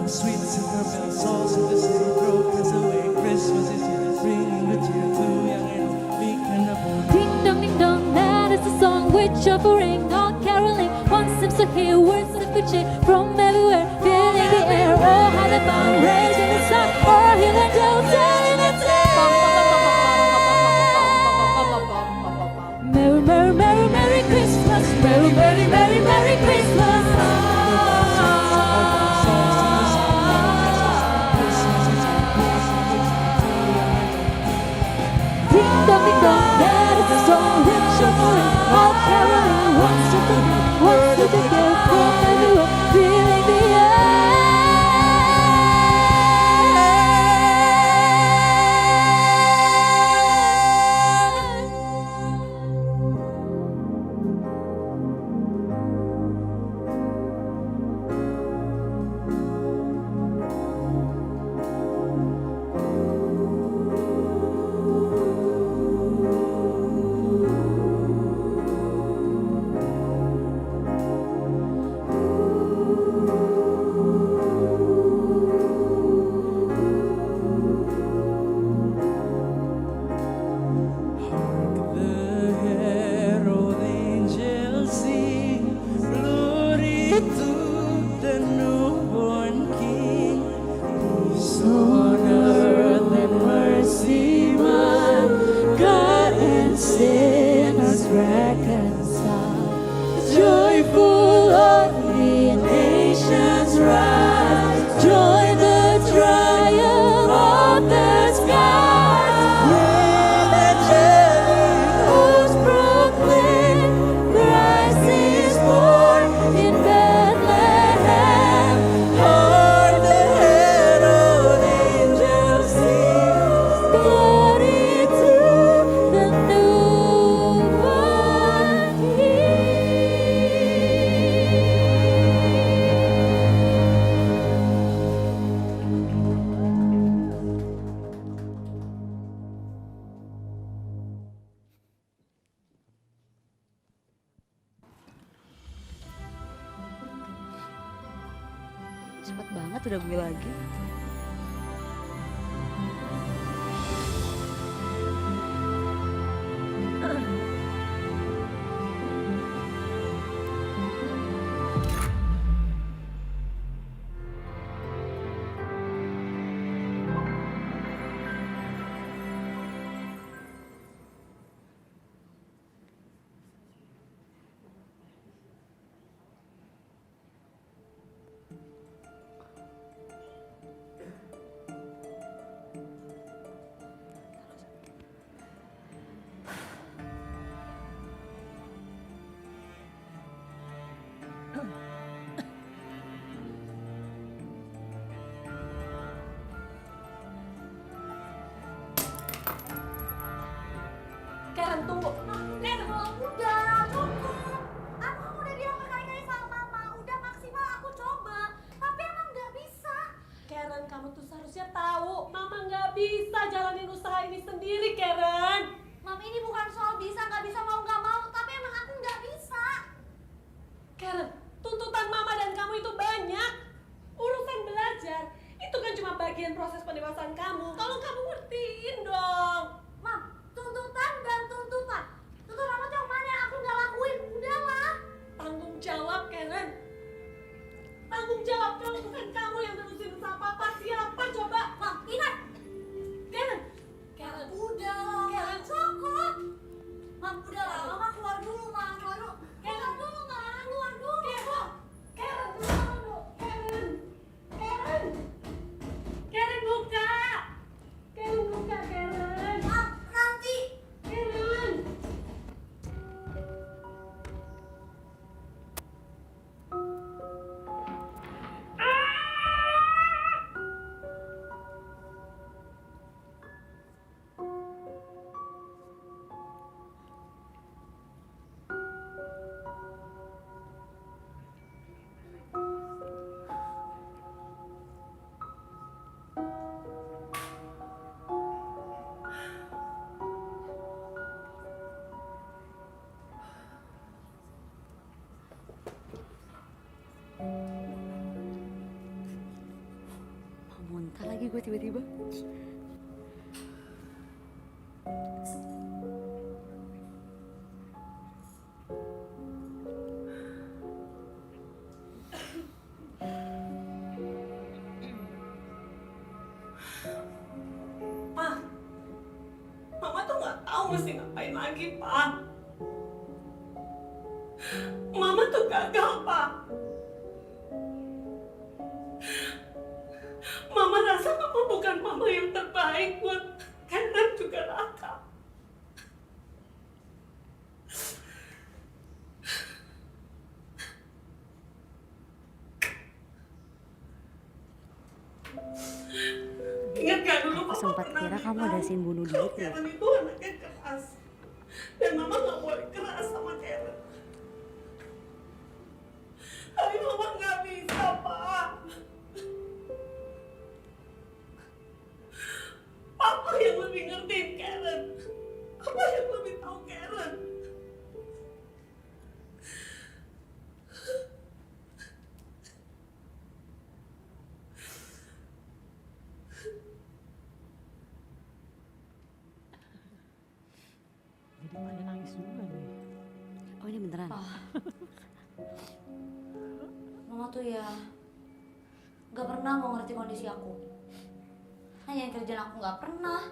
Sweet cinnamon bells, souls in the city throat, 'cause away Christmas is here, bringing the cheer to young and old, meek and the bold. Ding dong, that is the song which offering all caroling. One seems to hear words of good cheer from everywhere, filling the air. Oh, how the band raising the sun, oh, hill and dale, telling the tale. Merry, merry, merry, merry Christmas, merry, merry, merry, merry Christmas. Ding dong, that is the song which offering all caroling. Wants to the girl from everywhere, feeling the Cepet banget udah gue lagi. Karen, tunggu. Karen, udah cukup. Aku udah bilang berkali-kali sama mama, udah maksimal aku coba. Tapi emang nggak bisa. Karen, kamu tuh seharusnya tahu, mama nggak bisa jalanin usaha ini sendiri, Karen. Mam, ini bukan soal bisa nggak bisa, mau nggak mau, tapi emang aku nggak bisa. Karen, tuntutan mama dan kamu itu banyak. Urusan belajar itu kan cuma bagian proses pendewasaan kamu. Tolong kamu ngertiin dong. Mam, tuntutan dan tuntutan. Tuntutan apa yang mana yang aku nggak lakuin? Udahlah. Tanggung jawab, Karen. Tanggung jawab, kalau bukan kamu yang terusin usaha papa, siapa coba? Mam, ingat. Karen. Karen. Udah, Karen. Cukup. Mam, udahlah. Mama keluar dulu, Mam. Keluar dulu. Keluar dulu, Mam. Keluar dulu. Karen. Karen, keluar dulu. Karen. Karen. Karen, buka. Karen, buka, Karen. Mam, nanti. Karen. Ntar lagi gue tiba-tiba. Pa, Mama tuh nggak tahu mesti ngapain lagi, Pa. Mama tuh gagal, Pa. Mama rasa Mama bukan mama yang terbaik buat Karen juga Raka. Ingat gak dulu Aku Mama sempat pernah kira kamu bilang ada scene bunuh kalau diri ya? Karen itu anaknya keras. Dan Mama gak boleh keras sama Karen. Tapi Mama gak bisa, Pak. Papa yang lebih ngertiin Karen. Papa yang lebih tahu Karen. Jadi maknya nangis juga nih. Oh ini beneran? Mama tuh ya gak pernah mau ngerti kondisi aku. Tanyain kerjaan aku gak pernah.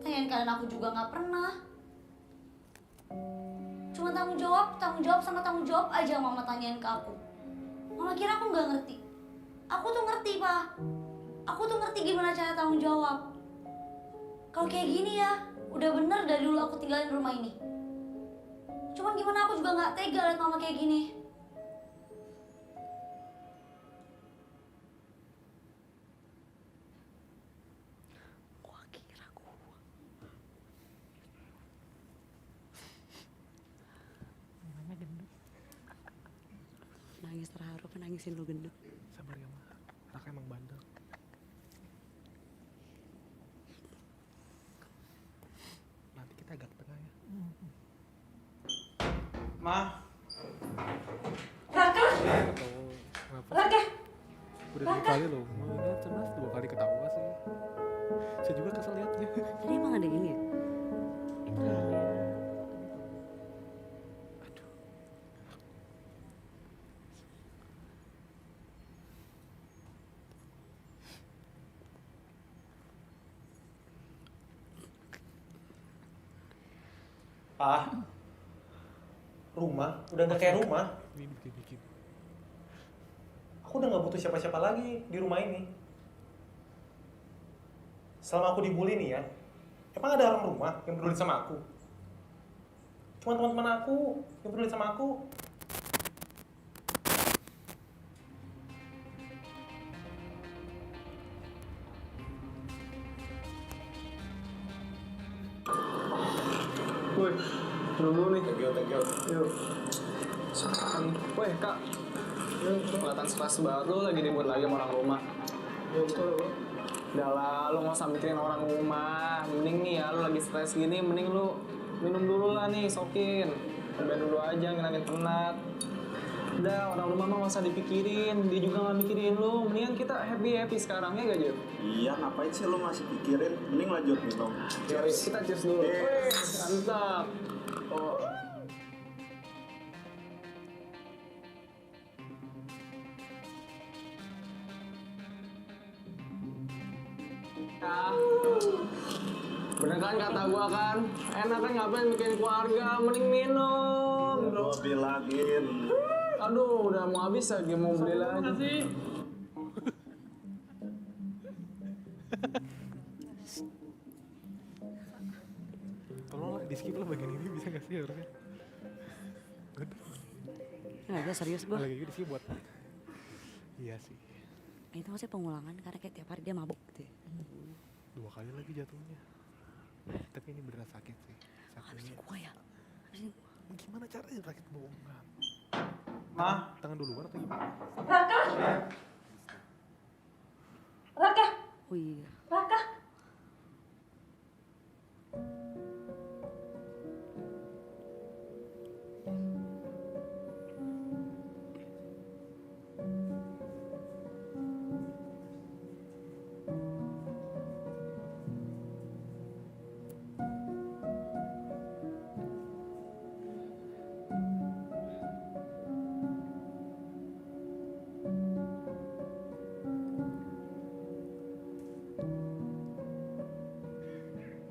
Tanyain keadaan aku juga gak pernah. Cuma tanggung jawab sama tanggung jawab aja Mama tanyain ke aku. Mama kira aku gak ngerti. Aku tuh ngerti, Pak. Aku tuh ngerti gimana cara tanggung jawab. Kalau kayak gini ya, udah bener dari dulu aku tinggalin rumah ini. Cuman gimana aku juga gak tega liat Mama kayak gini. Gua kira gua. Namanya gendut. Nangis terharu kan nangisin lu gendut. Sabar ya, Ma. Raka emang bandel. Nanti kita agak tengah ya. Ma, Raka, Oh, kenapa? Raka. Udah 2 kali loh. Oh, ini cerdas 2 kali ketawa sih. Saya juga kesel liatnya. Tadi emang ada ini ya? Aduh. Pa, rumah udah nggak kayak rumah. Ini bikin-bikin. Aku udah nggak butuh siapa-siapa lagi di rumah ini. Selama aku dibully nih ya, emang ada orang rumah yang peduli sama aku? Cuma teman-teman aku yang peduli sama aku. Woi, dulu nih. Thank you. Yuk. Woi, Kak. Yuk, kelihatan stres baru lagi dibuat lagi sama orang rumah. Udah lah, lu nggak usah mikirin orang rumah. Mending nih ya, lu lagi stres gini, mending lu minum dulu lah nih, sokin. Cobain dulu aja, ngilangin penat. Udah, orang rumah mah nggak usah dipikirin. Dia juga nggak mikirin lu. Mendingan kita happy-happy sekarang, ya gak, Jun? Iya, ngapain sih lo masih pikirin? Mending lanjut minum. Yuk, kita cheers dulu. Wih, mantap. Oh. Ya, bener kan kata gua kan? Enak kan ngapain bikin keluarga, mending minum. Lo bilangin. Aduh, udah mau habis lagi, mau beli lagi. Tolonglah di skip lah bagian ini bisa nggak sih harusnya? Nggak ada serius gua. Lagi di skip buat. Iya sih. Itu maksudnya pengulangan karena kayak tiap hari dia mabuk gitu ya. 2 kali lagi jatuhnya. Tapi ini beneran sakit sih. Harusnya Sakitnya. gua ya. Harusnya gua. Gimana caranya sakit bohongan? Ma, Tangan duluan atau gimana? Raka. Raka. Oh iya. Raka.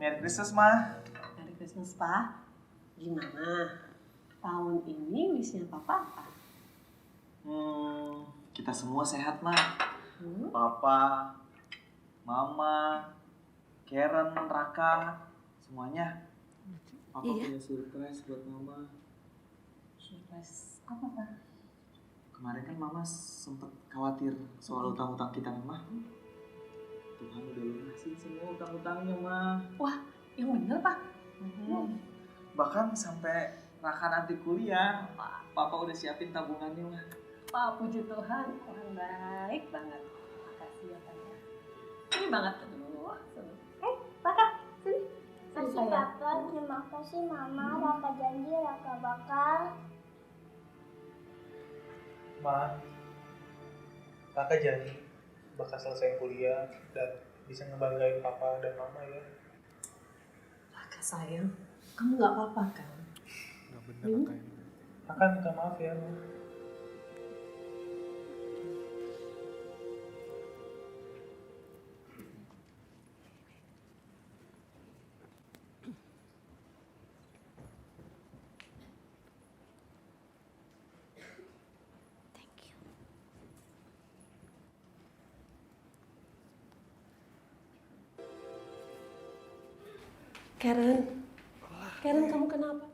Merry Christmas, Ma. Merry Christmas, Pak. Gimana? Tahun ini wishnya Papa apa? Kita semua sehat, Ma. Papa, Mama, Karen, Raka, semuanya. Papa punya surprise buat Mama. Surprise apa, Pak? Kemarin kan Mama sempet khawatir soal utang-utang kita, Ma. Tuhan udah lunasin semua utang-utangnya, Ma. Wah, yang bener, Pak. Bahkan sampai Raka nanti kuliah, Papa udah siapin tabungannya, Ma. Pak, puji Tuhan, Tuhan baik banget. Makasih ya, Pak ya. Ini banget, aduh. Raka, sini. Kasih Papa, terima kasih Mama, Raka janji Raka bakal. Ma, Raka janji bakal selesai kuliah dan bisa ngebanggain Papa dan Mama ya. Raka sayang, kamu nggak apa-apa kan? Gak bener Raka ini. Raka minta maaf ya, Ma. Karen, kamu kenapa?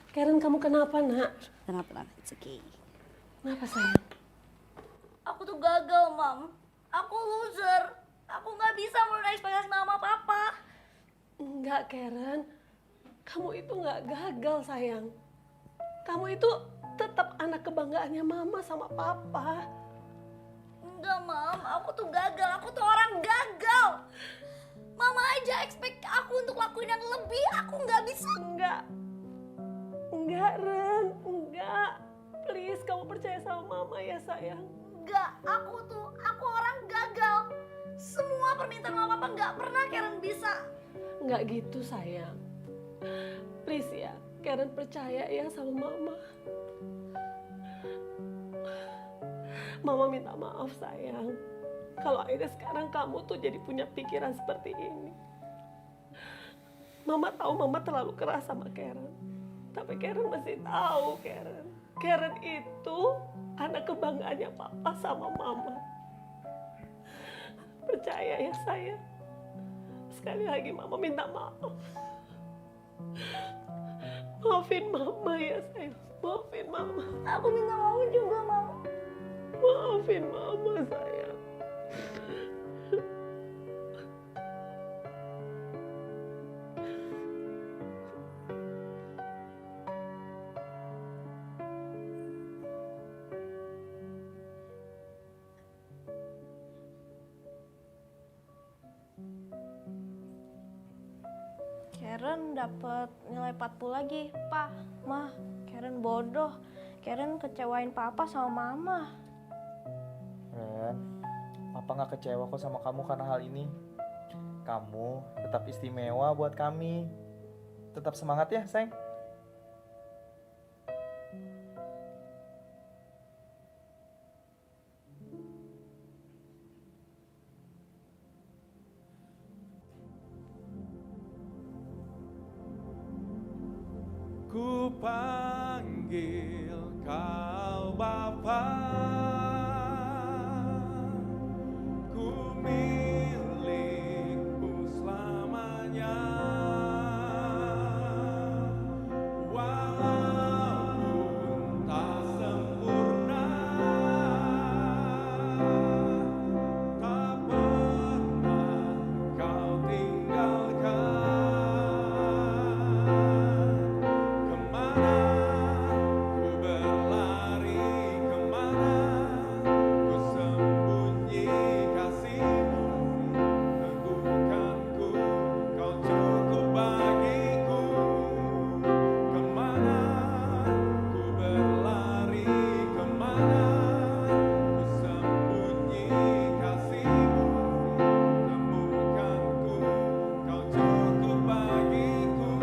Karen, kamu kenapa, Nak? Kenapa? It's okay. Kenapa, sayang? Aku tuh gagal, Mam. Aku loser. Aku nggak bisa memenuhi ekspektasi Mama Papa. Enggak, Karen. Kamu itu nggak gagal, sayang. Kamu itu tetap anak kebanggaannya Mama sama Papa. Enggak, Mam. Aku tuh gagal. Aku tuh orang gagal. Mama aja expect aku untuk lakuin yang lebih. Aku nggak bisa. Enggak, Ren. Enggak. Please, kamu percaya sama Mama ya, sayang. Enggak. Aku orang gagal. Semua permintaan Mama Papa nggak pernah Karen bisa. Enggak gitu, sayang. Please ya, Karen percaya ya sama Mama. Mama minta maaf, sayang. Kalau akhirnya sekarang kamu tuh jadi punya pikiran seperti ini. Mama tahu Mama terlalu keras sama Karen. Tapi Karen masih tahu, Karen. Karen itu anak kebanggaannya Papa sama Mama. Percaya ya, sayang. Sekali lagi Mama minta maaf. Maafin Mama ya, sayang. Maafin Mama. Aku minta maaf juga, Mama. Maafin Mama, sayang. Karen dapat nilai 40 lagi, Pak. Mah, Karen bodoh. Karen kecewain Papa sama Mama. Ren, Papa gak kecewa kok sama kamu karena hal ini. Kamu tetap istimewa buat kami. Tetap semangat ya, sayang. Ku panggil kau Bapa, ku milikmu selamanya. Walaupun tak sempurna, tak pernah kau tinggalkan. Kemana ku berlari, kemana ku sembunyi kasih-Mu. Teguhkanku, kau cukup bagiku. Kemana ku berlari, kemana ku sembunyi kasih-Mu. Temukanku, kau cukup bagiku.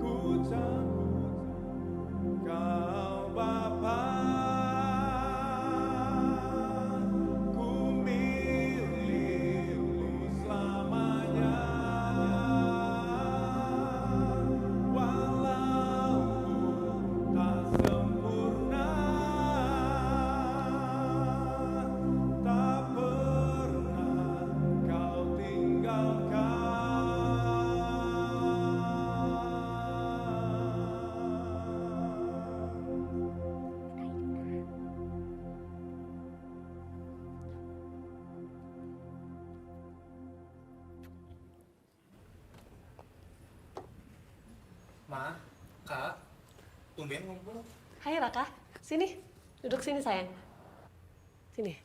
Ku sambut kau Bapa, ku milikmu selamanya. Walaupun tak sempurna, tak pernah kau Ma, Kak, tumben ngumpul. Hai Raka, sini. Duduk sini sayang. Sini.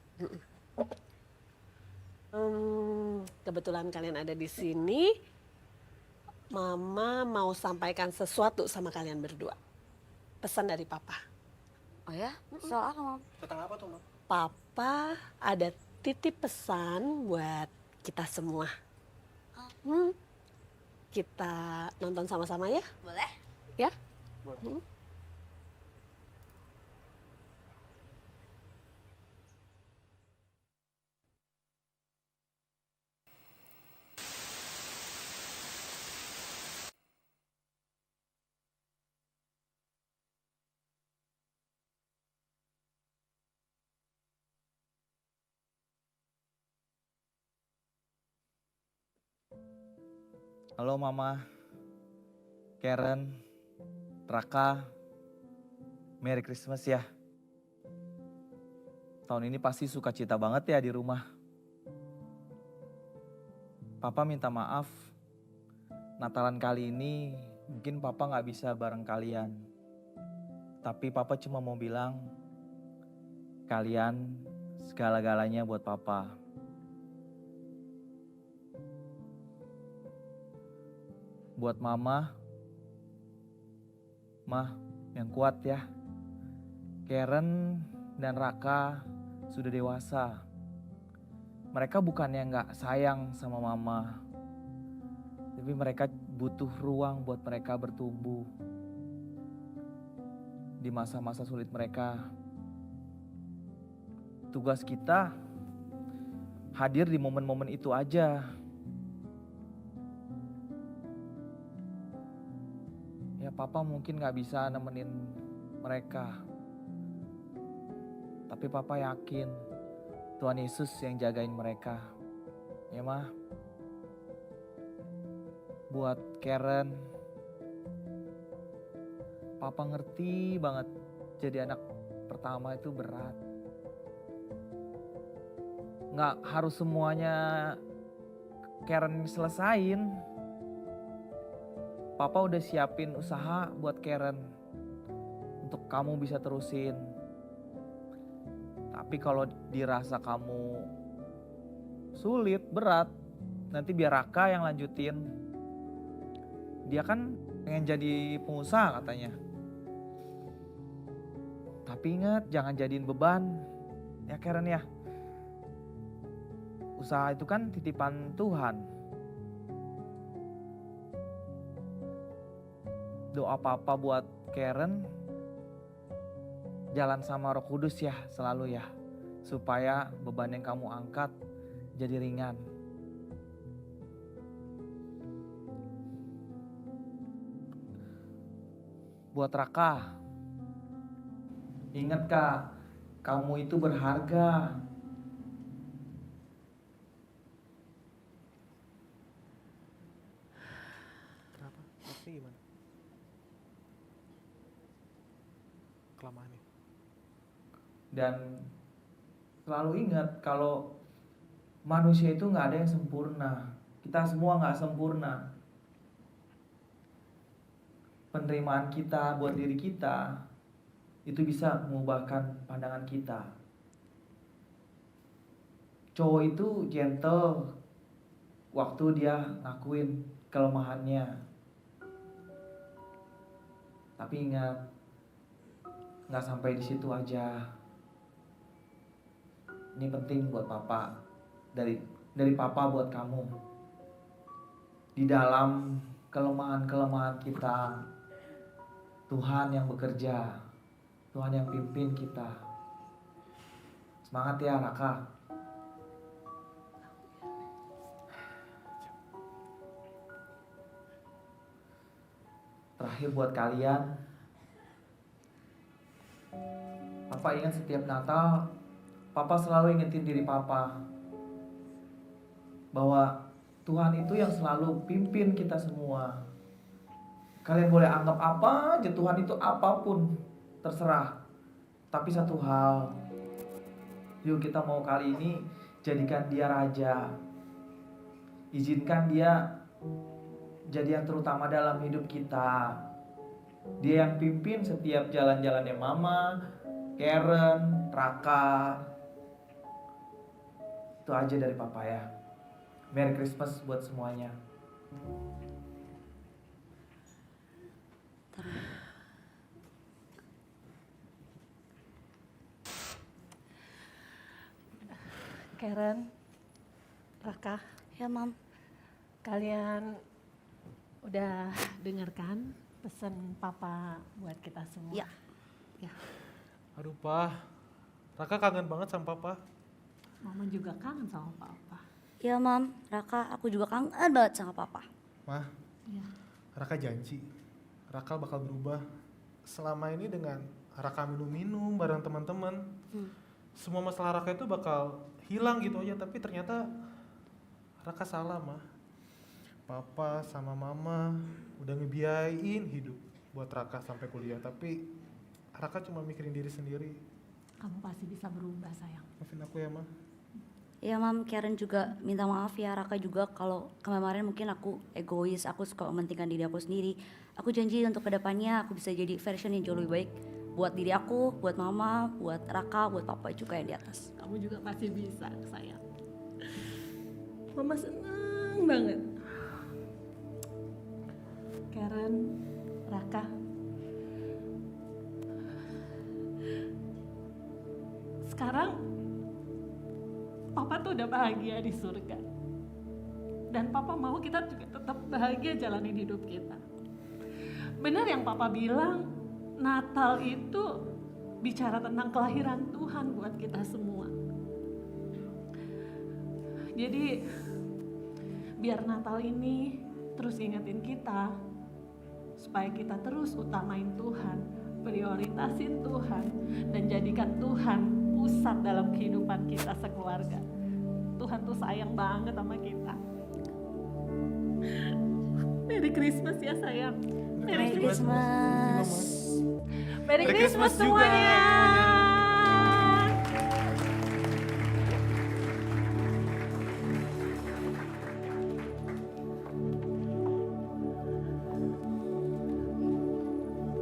Kebetulan kalian ada di sini. Mama mau sampaikan sesuatu sama kalian berdua. Pesan dari Papa. Oh ya? Soal apa, Mam? Tentang apa tuh, Ma? Papa ada titip pesan buat kita semua. Kita nonton sama-sama ya? Boleh? Ya? Halo Mama, Karen, Raka, Merry Christmas ya. Tahun ini pasti sukacita banget ya di rumah. Papa minta maaf, Natalan kali ini mungkin Papa gak bisa bareng kalian. Tapi Papa cuma mau bilang, kalian segala-galanya buat Papa. Buat Mama, yang kuat ya. Karen dan Raka sudah dewasa. Mereka bukannya gak sayang sama Mama, tapi mereka butuh ruang buat mereka bertumbuh. Di masa-masa sulit mereka, tugas kita hadir di momen-momen itu aja. Ya Papa mungkin gak bisa nemenin mereka, tapi Papa yakin Tuhan Yesus yang jagain mereka. Ya Ma. Buat Karen, Papa ngerti banget jadi anak pertama itu berat. Gak harus semuanya Karen selesain. Papa udah siapin usaha buat Karen untuk kamu bisa terusin. Tapi kalau dirasa kamu sulit, berat, nanti biar Raka yang lanjutin. Dia kan pengen jadi pengusaha katanya. Tapi ingat, jangan jadiin beban. Ya Karen ya. Usaha itu kan titipan Tuhan. Doa Papa buat Karen, jalan sama Roh Kudus ya selalu ya. Supaya beban yang kamu angkat jadi ringan. buat Raka. Ingat Kak, kamu itu berharga. Kenapa? Maksudnya gimana? Kelamaan nih. Dan selalu ingat kalau manusia itu nggak ada yang sempurna. Kita semua nggak sempurna. Penerimaan kita buat diri kita itu bisa mengubahkan pandangan kita. Cowok itu gentle waktu dia ngakuin kelemahannya. Tapi ingat, nggak sampai di situ aja. Ini penting buat papa, dari papa buat kamu. Di dalam kelemahan-kelemahan kita, Tuhan yang bekerja, Tuhan yang pimpin kita. Semangat ya Raka. Terakhir buat kalian, Papa ingat setiap Natal, Papa selalu ingetin diri Papa bahwa Tuhan itu yang selalu pimpin kita semua. Kalian boleh anggap apa aja, Tuhan itu apapun, terserah. Tapi satu hal, yuk kita mau kali ini jadikan dia raja. Izinkan dia jadi yang terutama dalam hidup kita. Dia yang pimpin setiap jalan-jalannya Mama, Karen, Raka. Itu aja dari Papa ya. Merry Christmas buat semuanya. Karen, Raka, Ya, Mam. kalian udah dengarkan pesan Papa buat kita semua? Ya. Ya. Aduh, Pa. Raka kangen banget sama Papa. Mama juga kangen sama Papa. Ya, Mam. Raka, aku juga kangen banget sama Papa. Ma, Ya. Raka janji, Raka bakal berubah. Selama ini dengan Raka minum-minum bareng teman-teman, semua masalah Raka itu bakal hilang gitu aja. Tapi ternyata Raka salah, Ma. Papa sama Mama udah ngebiayain hidup buat Raka sampai kuliah. Tapi Raka cuma mikirin diri sendiri. Kamu pasti bisa berubah, sayang. Maafin aku ya, Ma. Ya, Mam. Karen juga minta maaf ya. Raka juga kalau kemarin mungkin aku egois. Aku suka mementingkan diri aku sendiri. Aku janji untuk kedepannya aku bisa jadi version yang jauh lebih baik. Buat diri aku, buat Mama, buat Raka, buat Papa juga yang di atas. Kamu juga pasti bisa, sayang. Mama senang banget. Karen, Raka, sekarang Papa tuh udah bahagia di surga. Dan Papa mau kita juga tetap bahagia jalanin hidup kita. Benar yang Papa bilang, Natal itu bicara tentang kelahiran Tuhan buat kita semua. Jadi biar Natal ini terus ingetin kita supaya kita terus utamain Tuhan, prioritasin Tuhan, dan jadikan Tuhan pusat dalam kehidupan kita sekeluarga. Tuhan tuh sayang banget sama kita. Merry Christmas ya sayang. Merry Christmas. Merry Christmas juga semuanya.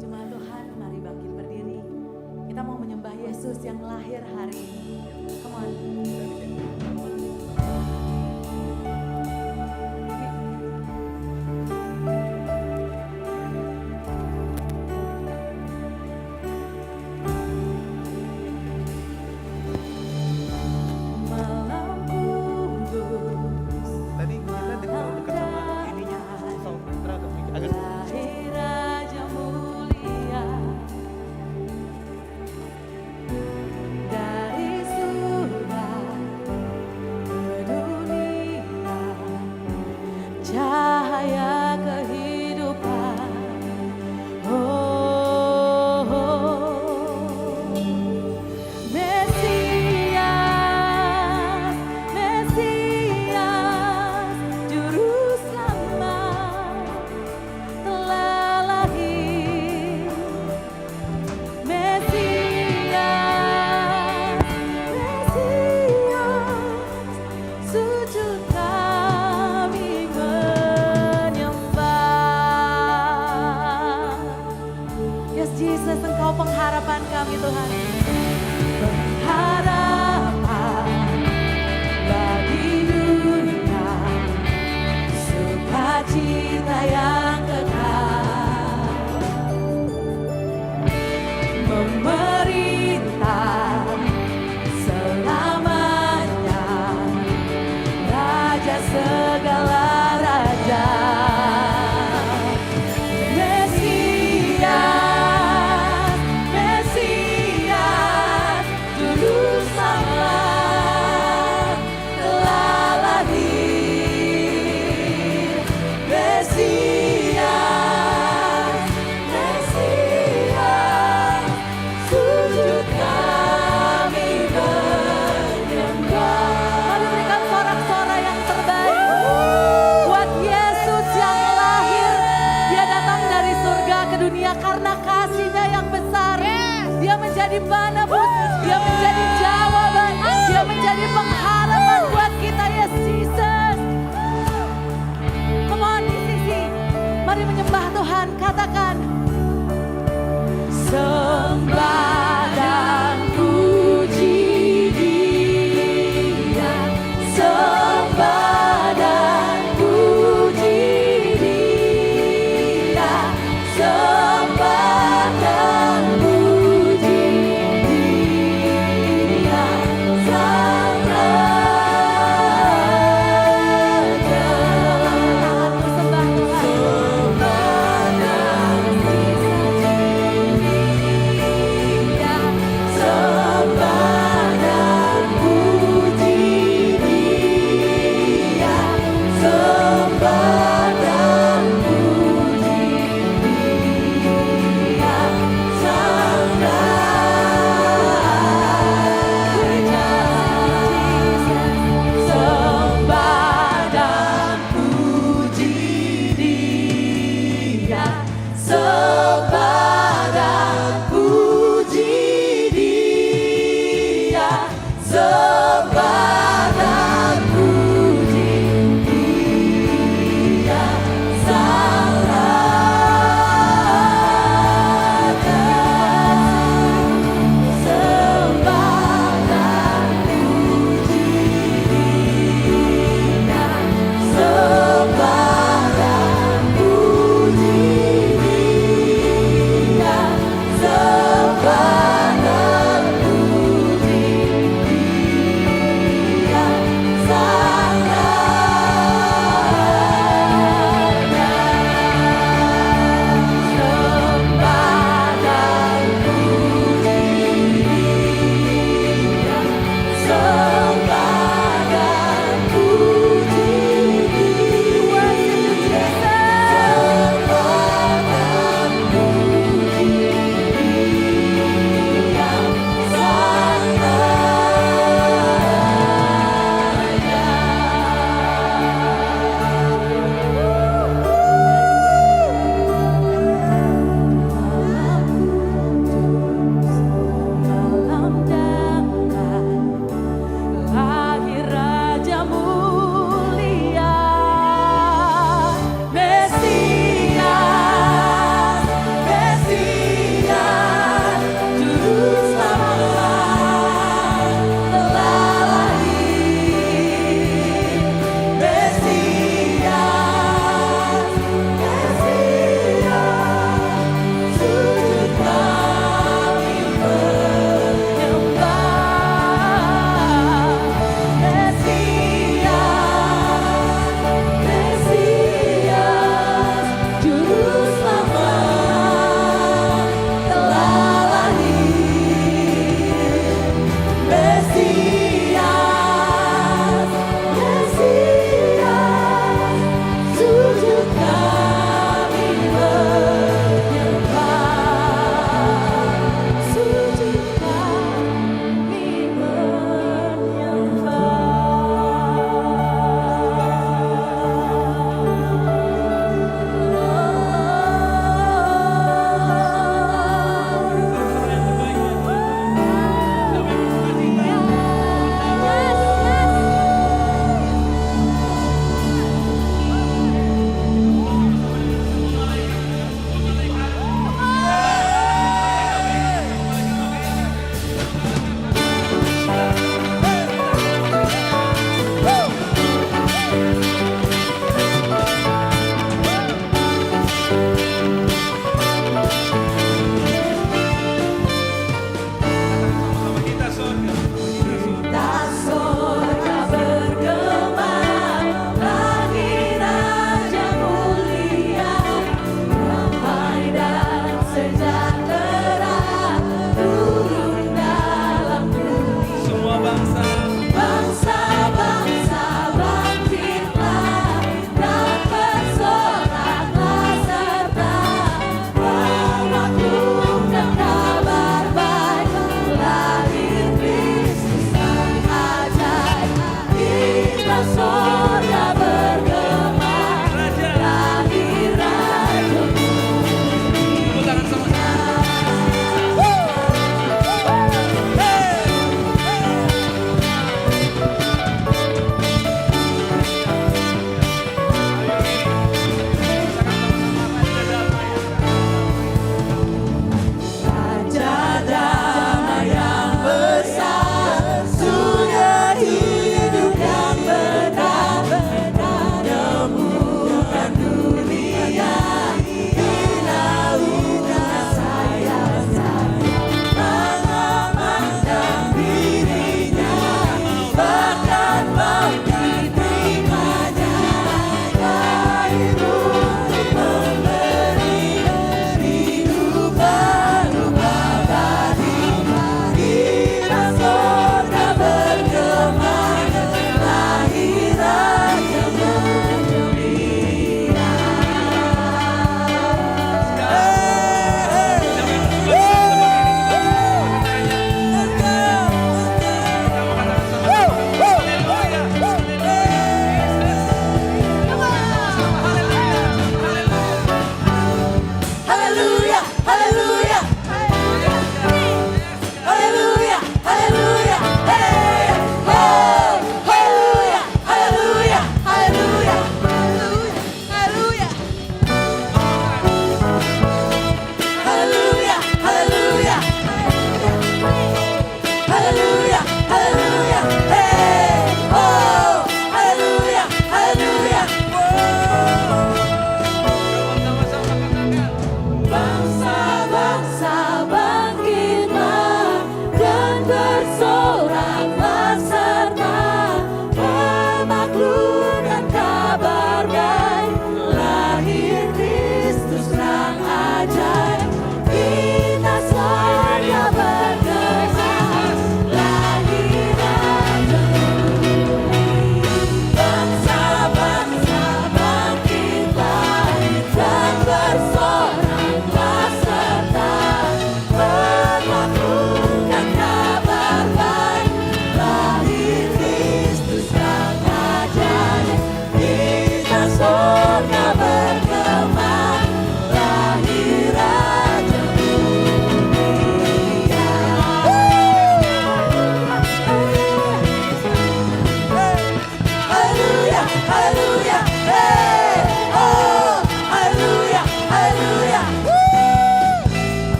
Jemaat Tuhan, mari bangkit berdiri. Kita mau menyembah Yesus yang lahir hari ini. Come on.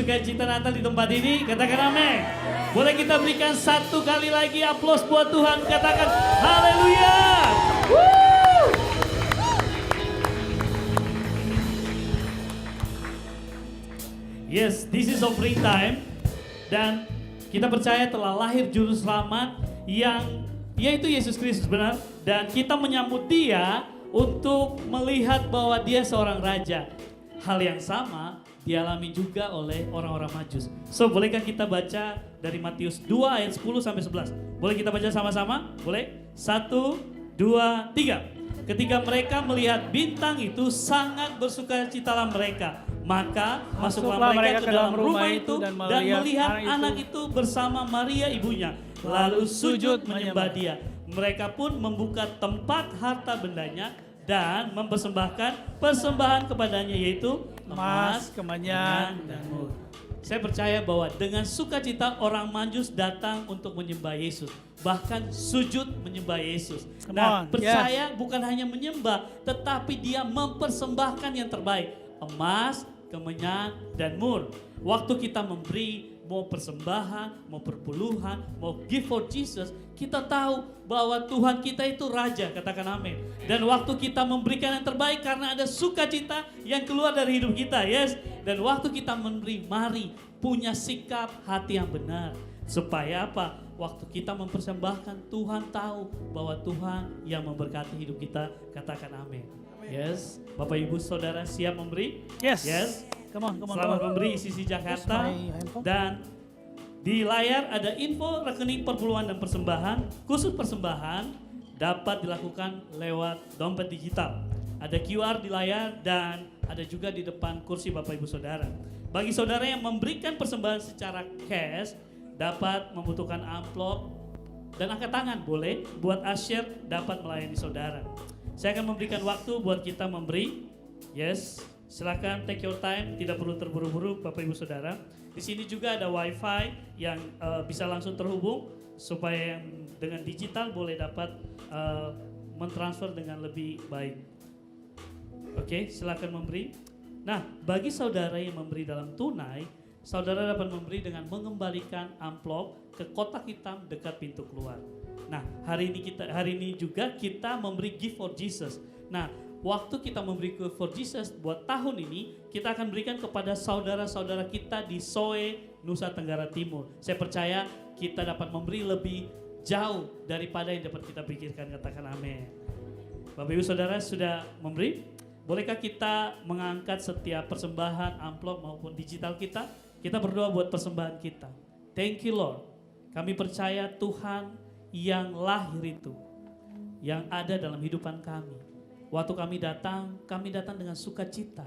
sukacita Natal di tempat ini? Katakan amin. Boleh kita berikan satu kali lagi aplaus buat Tuhan. Katakan haleluya. Yes, this is offering time. Dan kita percaya telah lahir juru selamat yang yaitu Yesus Kristus, benar. Dan kita menyambut dia untuk melihat bahwa dia seorang raja. Hal yang sama dialami juga oleh orang-orang Majus. So, bolehkah kita baca dari Matius 2 ayat 10 sampai 11? Boleh kita baca sama-sama? Boleh? 1, 2, 3. Ketika mereka melihat bintang itu, sangat bersukacitalah mereka. Maka masuklah mereka ke dalam rumah itu dan melihat anak itu bersama Maria ibunya. Lalu sujud menyembah dia. Mereka pun membuka tempat harta bendanya dan mempersembahkan persembahan kepadanya, yaitu emas, kemenyan, dan mur. Saya percaya bahwa dengan sukacita orang Majus datang untuk menyembah Yesus. Bahkan sujud menyembah Yesus. Nah, percaya bukan hanya menyembah, tetapi dia mempersembahkan yang terbaik. Emas, kemenyan, dan mur. Waktu kita memberi, mau persembahan, mau perpuluhan, mau give for Jesus, kita tahu bahwa Tuhan kita itu raja, katakan amin. Dan waktu kita memberikan yang terbaik karena ada sukacita yang keluar dari hidup kita, yes. Dan waktu kita memberi, mari punya sikap hati yang benar. Supaya apa? Waktu kita mempersembahkan, Tuhan tahu bahwa Tuhan yang memberkati hidup kita, katakan amin. Yes, Bapak Ibu Saudara siap memberi? Yes. Come on. Selamat memberi ICC Jakarta. Dan di layar ada info rekening perpuluhan dan persembahan. Khusus persembahan dapat dilakukan lewat dompet digital. Ada QR di layar dan ada juga di depan kursi Bapak Ibu Saudara. Bagi saudara yang memberikan persembahan secara cash, dapat membutuhkan amplop dan angkat tangan boleh. Buat usher dapat melayani saudara. Saya akan memberikan waktu buat kita memberi. Yes, silakan take your time, tidak perlu terburu-buru Bapak Ibu Saudara. Di sini juga ada wifi yang bisa langsung terhubung supaya yang dengan digital boleh dapat mentransfer dengan lebih baik. Oke, silakan memberi. Nah, bagi saudara yang memberi dalam tunai, saudara dapat memberi dengan mengembalikan amplop ke kotak hitam dekat pintu keluar. Nah, hari ini juga kita memberi gift for Jesus. Nah, waktu kita memberi gift for Jesus buat tahun ini, kita akan berikan kepada saudara-saudara kita di Soe, Nusa Tenggara Timur. Saya percaya kita dapat memberi lebih jauh daripada yang dapat kita pikirkan, katakan amin. Bapak Ibu Saudara sudah memberi? Bolehkah kita mengangkat setiap persembahan, amplop maupun digital kita? Kita berdoa buat persembahan kita. Thank you Lord. Kami percaya Tuhan yang lahir itu, yang ada dalam hidupan kami. Waktu kami datang dengan sukacita.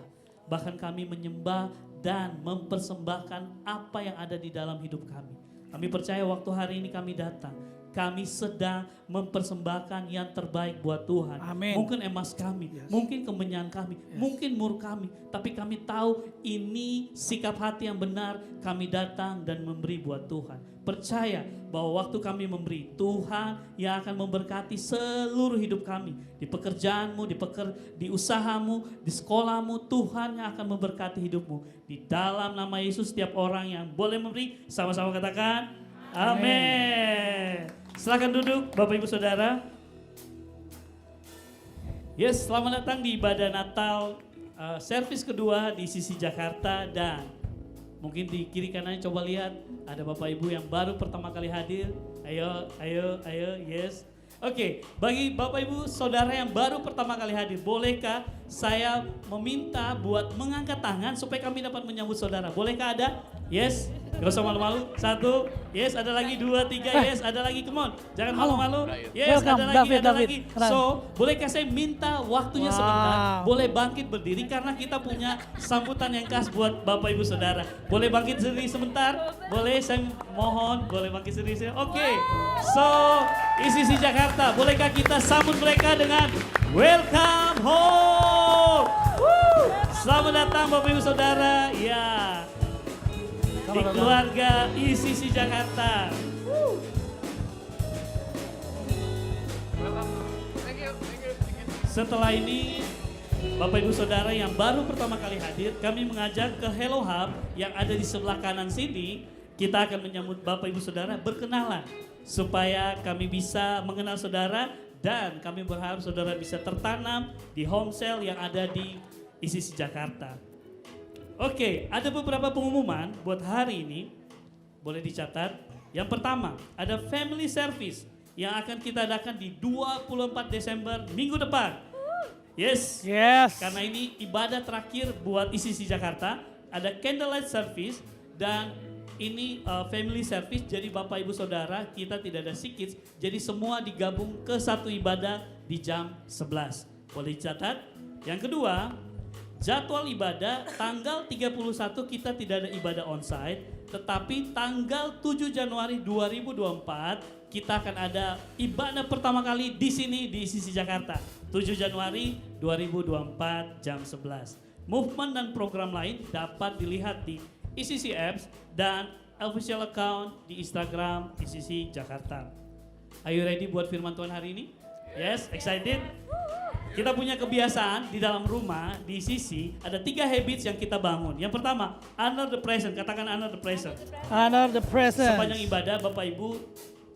Bahkan kami menyembah dan mempersembahkan apa yang ada di dalam hidup kami. Kami percaya waktu hari ini kami datang, kami sedang mempersembahkan yang terbaik buat Tuhan. Amin. Mungkin emas kami, mungkin kemenyan kami, mungkin mur kami. Tapi kami tahu ini sikap hati yang benar. Kami datang dan memberi buat Tuhan. Percaya bahwa waktu kami memberi, Tuhan yang akan memberkati seluruh hidup kami. Di pekerjaanmu, di usahamu, di sekolahmu, Tuhan yang akan memberkati hidupmu. Di dalam nama Yesus, setiap orang yang boleh memberi, sama-sama katakan, amin. Silakan duduk Bapak Ibu Saudara. Yes, selamat datang di ibadah Natal servis kedua di ICC Jakarta. Dan mungkin di kiri kanan coba lihat ada Bapak Ibu yang baru pertama kali hadir. Ayo, yes. Oke, bagi Bapak Ibu Saudara yang baru pertama kali hadir, bolehkah saya meminta buat mengangkat tangan supaya kami dapat menyambut saudara? Bolehkah ada? Yes. Gak usah malu-malu. 1, yes, ada lagi 2, 3, yes, ada lagi, come on. Jangan malu-malu. Yes, ada lagi. So, bolehkah saya minta waktunya sebentar? Boleh bangkit berdiri karena kita punya sambutan yang khas buat Bapak Ibu Saudara. Boleh bangkit berdiri sebentar? Boleh, saya mohon, boleh bangkit berdiri. Oke. So, ICC Jakarta, bolehkah kita sambut mereka dengan welcome home. Selamat datang Bapak Ibu Saudara. Ya. Di keluarga ICC Jakarta. Setelah ini Bapak Ibu Saudara yang baru pertama kali hadir, kami mengajak ke Hello Hub yang ada di sebelah kanan sini. Kita akan menyambut Bapak Ibu Saudara berkenalan supaya kami bisa mengenal saudara dan kami berharap saudara bisa tertanam di home cell yang ada di ICC Jakarta. Oke, ada beberapa pengumuman buat hari ini. Boleh dicatat. Yang pertama, ada family service yang akan kita adakan di 24 Desember minggu depan. Yes. Karena ini ibadah terakhir buat ICC Jakarta. Ada candlelight service dan ini family service. Jadi Bapak Ibu Saudara kita tidak ada sikit. Jadi semua digabung ke satu ibadah di jam 11. Boleh dicatat. Yang kedua, jadwal ibadah tanggal 31 kita tidak ada ibadah onsite. Tetapi tanggal 7 Januari 2024 kita akan ada ibadah pertama kali di sini di ICC Jakarta. 7 Januari 2024 jam 11. Movement dan program lain dapat dilihat di ICC Apps dan official account di Instagram ICC Jakarta. Are you ready buat firman Tuhan hari ini? Yes, excited? Kita punya kebiasaan di dalam rumah, di ICC, ada 3 habits yang kita bangun. Yang pertama, honor the present. Katakan honor the present. Honor the present. Sepanjang ibadah, Bapak Ibu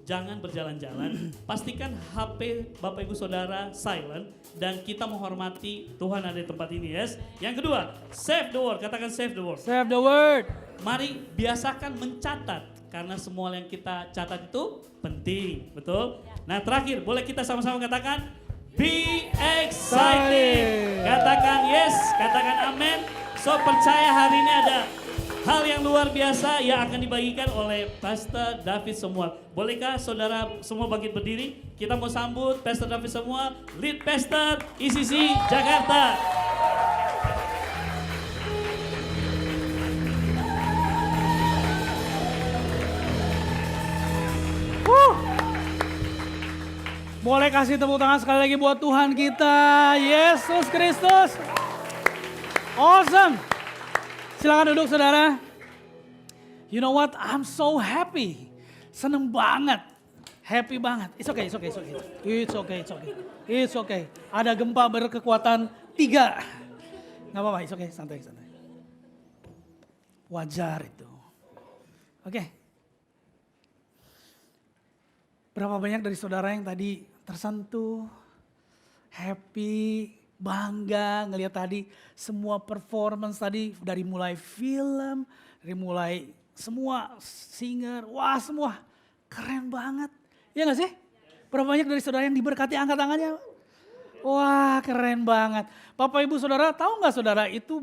jangan berjalan-jalan. Pastikan HP Bapak Ibu Saudara silent. Dan kita menghormati Tuhan ada di tempat ini, yes. Yang kedua, save the word. Katakan save the word. Save the word. Mari biasakan mencatat. Karena semua yang kita catat itu penting, betul? Nah terakhir, boleh kita sama-sama katakan, be excited. Katakan yes, katakan amin. So percaya hari ini ada hal yang luar biasa yang akan dibagikan oleh Pastor David Samuel. Bolehkah saudara semua bangkit berdiri? Kita mau sambut Pastor David Samuel, Lead Pastor ICC Jakarta. Boleh kasih tepuk tangan sekali lagi buat Tuhan kita, Yesus Kristus. Awesome. Silakan duduk saudara. You know what? I'm so happy. Seneng banget. Happy banget. It's okay. Ada gempa berkekuatan 3. Gak apa-apa, it's okay, santai. Wajar itu. Oke. Berapa banyak dari saudara yang tadi tersentuh, happy, bangga ngelihat tadi semua performance tadi dari mulai film, dari mulai semua singer, wah semua keren banget. Iya gak sih? Berapa banyak dari saudara yang diberkati angkat tangannya? Wah keren banget. Bapak Ibu Saudara tahu gak saudara itu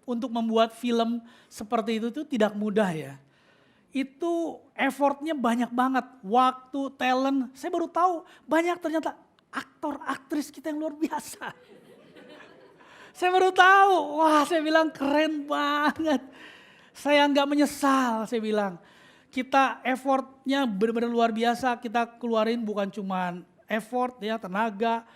untuk membuat film seperti itu tuh tidak mudah ya. Itu effortnya banyak banget, waktu, talent. Saya baru tahu banyak ternyata aktor, aktris kita yang luar biasa. Saya baru tahu, wah saya bilang keren banget. Saya nggak menyesal, saya bilang. Kita effortnya benar-benar luar biasa, kita keluarin bukan cuma effort ya, tenaga,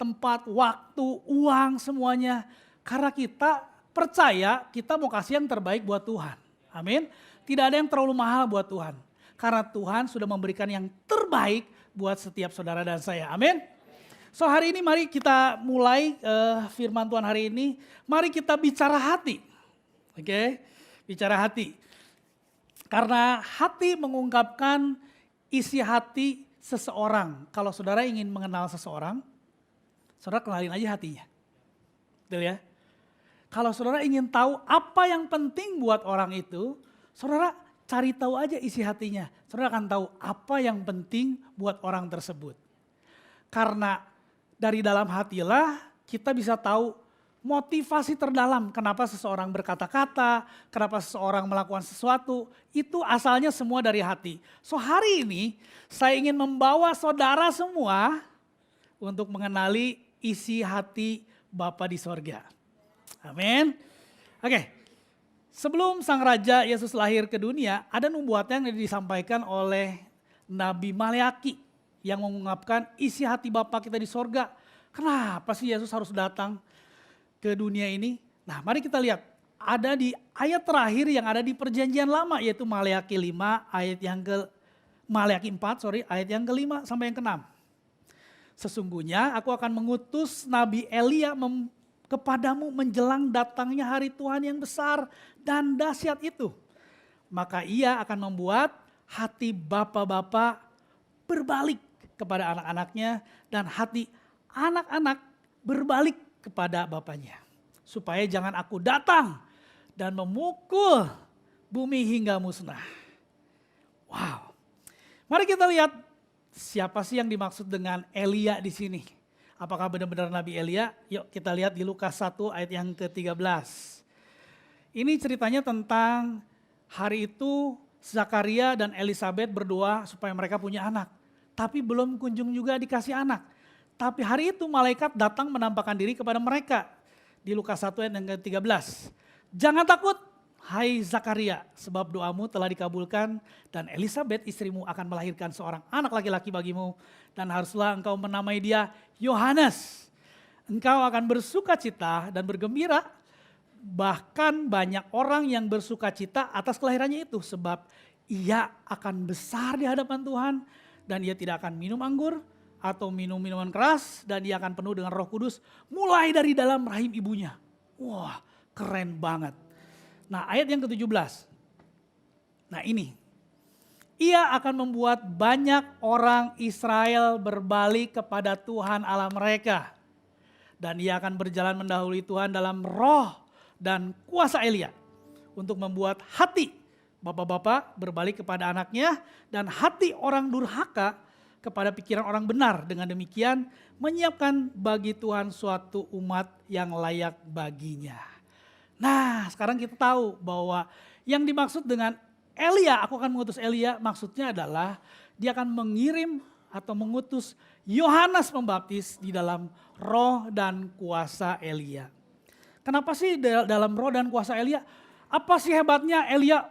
tempat, waktu, uang semuanya. Karena kita percaya kita mau kasih yang terbaik buat Tuhan. Amin. Tidak ada yang terlalu mahal buat Tuhan. Karena Tuhan sudah memberikan yang terbaik buat setiap saudara dan saya. Amin. So hari ini mari kita mulai firman Tuhan hari ini. Mari kita bicara hati. Oke, bicara hati. Karena hati mengungkapkan isi hati seseorang. Kalau saudara ingin mengenal seseorang, saudara kenalin aja hatinya. Betul ya? Kalau saudara ingin tahu apa yang penting buat orang itu, saudara cari tahu aja isi hatinya. Saudara akan tahu apa yang penting buat orang tersebut. Karena dari dalam hatilah kita bisa tahu motivasi terdalam kenapa seseorang berkata-kata, kenapa seseorang melakukan sesuatu. Itu asalnya semua dari hati. So hari ini saya ingin membawa saudara semua untuk mengenali isi hati Bapa di sorga. Amin. Oke. Sebelum Sang Raja Yesus lahir ke dunia, ada nubuatan yang disampaikan oleh Nabi Maleaki yang mengungkapkan isi hati Bapa kita di sorga. Kenapa sih Yesus harus datang ke dunia ini? Nah mari kita lihat, ada di ayat terakhir yang ada di perjanjian lama yaitu Maleaki 5 ayat yang Maleaki 4 ayat yang ke-5 sampai yang ke-6. Sesungguhnya aku akan mengutus Nabi Elia kepadamu menjelang datangnya hari Tuhan yang besar dan dahsyat itu. Maka ia akan membuat hati bapa-bapa berbalik kepada anak-anaknya dan hati anak-anak berbalik kepada bapaknya. Supaya jangan aku datang dan memukul bumi hingga musnah. Wow. Mari kita lihat siapa sih yang dimaksud dengan Elia di sini. Apakah benar-benar Nabi Elia? Yuk kita lihat di Lukas 1 ayat yang ke-13. Ini ceritanya tentang hari itu Zakaria dan Elisabeth berdoa supaya mereka punya anak. Tapi belum kunjung juga dikasih anak. Tapi hari itu malaikat datang menampakkan diri kepada mereka. Di Lukas 1 ayat yang ke-13. Jangan takut hai Zakaria, sebab doamu telah dikabulkan dan Elisabeth istrimu akan melahirkan seorang anak laki-laki bagimu. Dan haruslah engkau menamai dia Yohanes. Engkau akan bersuka cita dan bergembira. Bahkan banyak orang yang bersuka cita atas kelahirannya itu. Sebab ia akan besar di hadapan Tuhan. Dan ia tidak akan minum anggur atau minum minuman keras. Dan ia akan penuh dengan Roh Kudus mulai dari dalam rahim ibunya. Wah, keren banget. Nah, ayat yang ke-17. Nah, ini. Ia akan membuat banyak orang Israel berbalik kepada Tuhan Allah mereka. Dan ia akan berjalan mendahului Tuhan dalam roh dan kuasa Elia. Untuk membuat hati bapak-bapak berbalik kepada anaknya. Dan hati orang durhaka kepada pikiran orang benar. Dengan demikian menyiapkan bagi Tuhan suatu umat yang layak baginya. Nah, sekarang kita tahu bahwa yang dimaksud dengan Elia, aku akan mengutus Elia, maksudnya adalah dia akan mengirim atau mengutus Yohanes Pembaptis di dalam roh dan kuasa Elia. Kenapa sih dalam roh dan kuasa Elia? Apa sih hebatnya Elia?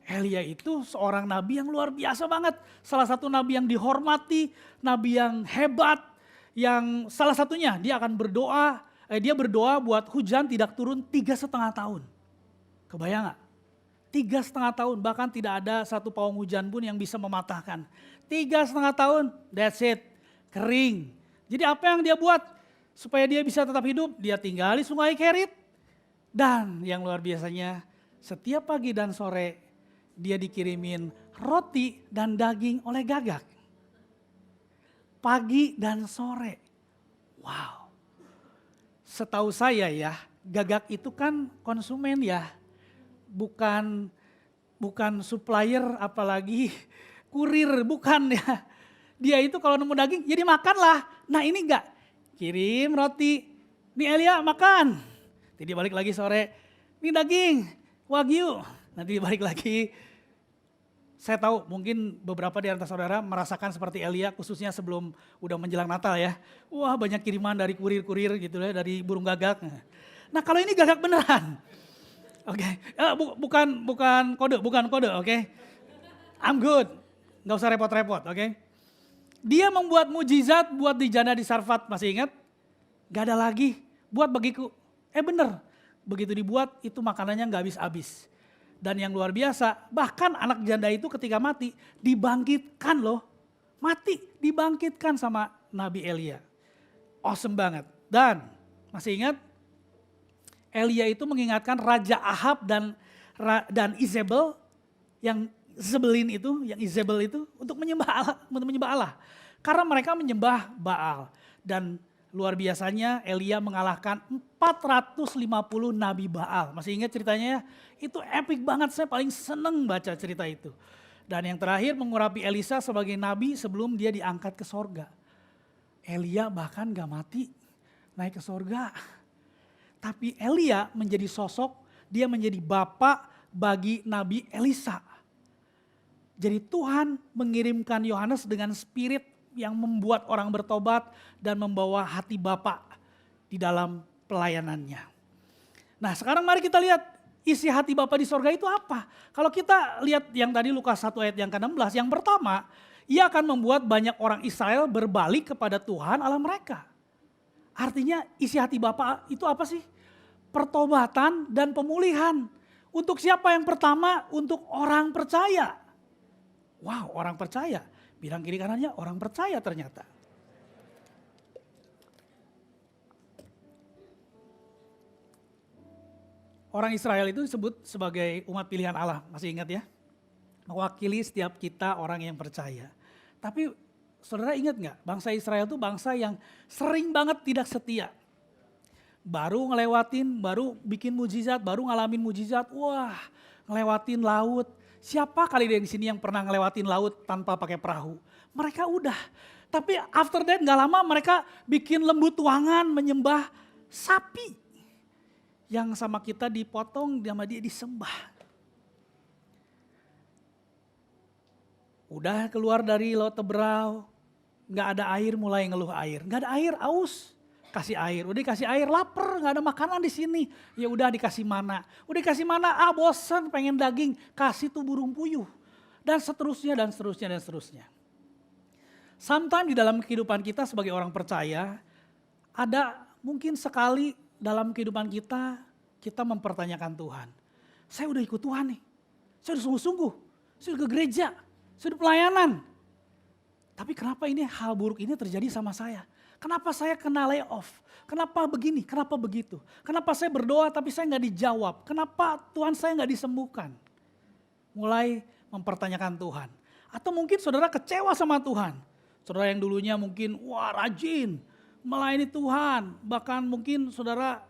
Elia itu seorang nabi yang luar biasa banget. Salah satu nabi yang dihormati, nabi yang hebat, yang salah satunya dia akan berdoa. Dia berdoa buat hujan tidak turun 3,5 tahun. Kebayang gak? 3,5 tahun, bahkan tidak ada satu pawang hujan pun yang bisa mematahkan. 3,5 tahun, that's it, kering. Jadi apa yang dia buat supaya dia bisa tetap hidup? Dia tinggal di sungai Kerit. Dan yang luar biasanya, setiap pagi dan sore dia dikirimin roti dan daging oleh gagak. Pagi dan sore, wow. Setahu saya ya, gagak itu kan konsumen ya. Bukan supplier apalagi kurir, bukan ya. Dia itu kalau nemu daging jadi makan lah. Nah ini enggak, kirim roti, nih Elia makan. Jadi balik lagi sore, nih daging, wagyu. Nanti balik lagi. Saya tahu mungkin beberapa di antara saudara merasakan seperti Elia khususnya sebelum udah menjelang Natal ya. Wah banyak kiriman dari kurir-kurir gitu ya, dari burung gagak. Nah kalau ini gagak beneran. Oke, bukan kode, oke. I'm good, nggak usah repot-repot, oke. Dia membuat mujizat buat di janda di Sarfat, masih ingat? Gak ada lagi, buat bagiku. Bener, begitu dibuat itu makanannya nggak habis-habis. Dan yang luar biasa, bahkan anak janda itu ketika mati dibangkitkan loh. Mati, dibangkitkan sama Nabi Elia. Awesome banget. Dan masih ingat? Elia itu mengingatkan Raja Ahab dan Izebel yang Izebel itu untuk menyembah Allah. Karena mereka menyembah Baal. Dan luar biasanya Elia mengalahkan 450 nabi Baal. Masih ingat ceritanya ya? Itu epic banget, saya paling seneng baca cerita itu. Dan yang terakhir mengurapi Elisa sebagai nabi sebelum dia diangkat ke sorga. Elia bahkan gak mati, naik ke sorga. Tapi Elia menjadi sosok, dia menjadi bapak bagi Nabi Elisa. Jadi Tuhan mengirimkan Yohanes dengan spirit yang membuat orang bertobat dan membawa hati bapak di dalam pelayanannya. Nah sekarang mari kita lihat isi hati bapak di sorga itu apa. Kalau kita lihat yang tadi Lukas 1 ayat yang ke-16, yang pertama, ia akan membuat banyak orang Israel berbalik kepada Tuhan Allah mereka. Artinya isi hati Bapa itu apa sih? Pertobatan dan pemulihan. Untuk siapa yang pertama? Untuk orang percaya. Wow, orang percaya. Bilang kiri kanannya orang percaya ternyata. Orang Israel itu disebut sebagai umat pilihan Allah, masih ingat ya? Mewakili setiap kita orang yang percaya. Tapi saudara ingat nggak, bangsa Israel itu bangsa yang sering banget tidak setia. Baru ngelewatin, baru bikin mujizat, baru ngalamin mujizat, wah ngelewatin laut. Siapa kali di sini yang pernah ngelewatin laut tanpa pakai perahu? Mereka udah. Tapi after that gak lama mereka bikin lembu tuangan menyembah sapi. Yang sama kita dipotong, sama dia disembah. Udah keluar dari Laut Teberau, gak ada air, mulai ngeluh air. Gak ada air, aus, kasih air. Udah dikasih air, lapar, gak ada makanan di sini. Ya udah dikasih mana. Udah dikasih mana, bosen, pengen daging, kasih tuh burung puyuh. Dan seterusnya, dan seterusnya, dan seterusnya. Sometimes di dalam kehidupan kita sebagai orang percaya, ada mungkin sekali dalam kehidupan kita, kita mempertanyakan Tuhan. Saya udah ikut Tuhan nih, saya udah sungguh-sungguh, saya udah ke gereja, saya udah pelayanan. Tapi kenapa ini hal buruk ini terjadi sama saya? Kenapa saya kena layoff? Kenapa begini? Kenapa begitu? Kenapa saya berdoa tapi saya nggak dijawab? Kenapa Tuhan saya nggak disembuhkan? Mulai mempertanyakan Tuhan. Atau mungkin saudara kecewa sama Tuhan. Saudara yang dulunya mungkin rajin melayani Tuhan. Bahkan mungkin saudara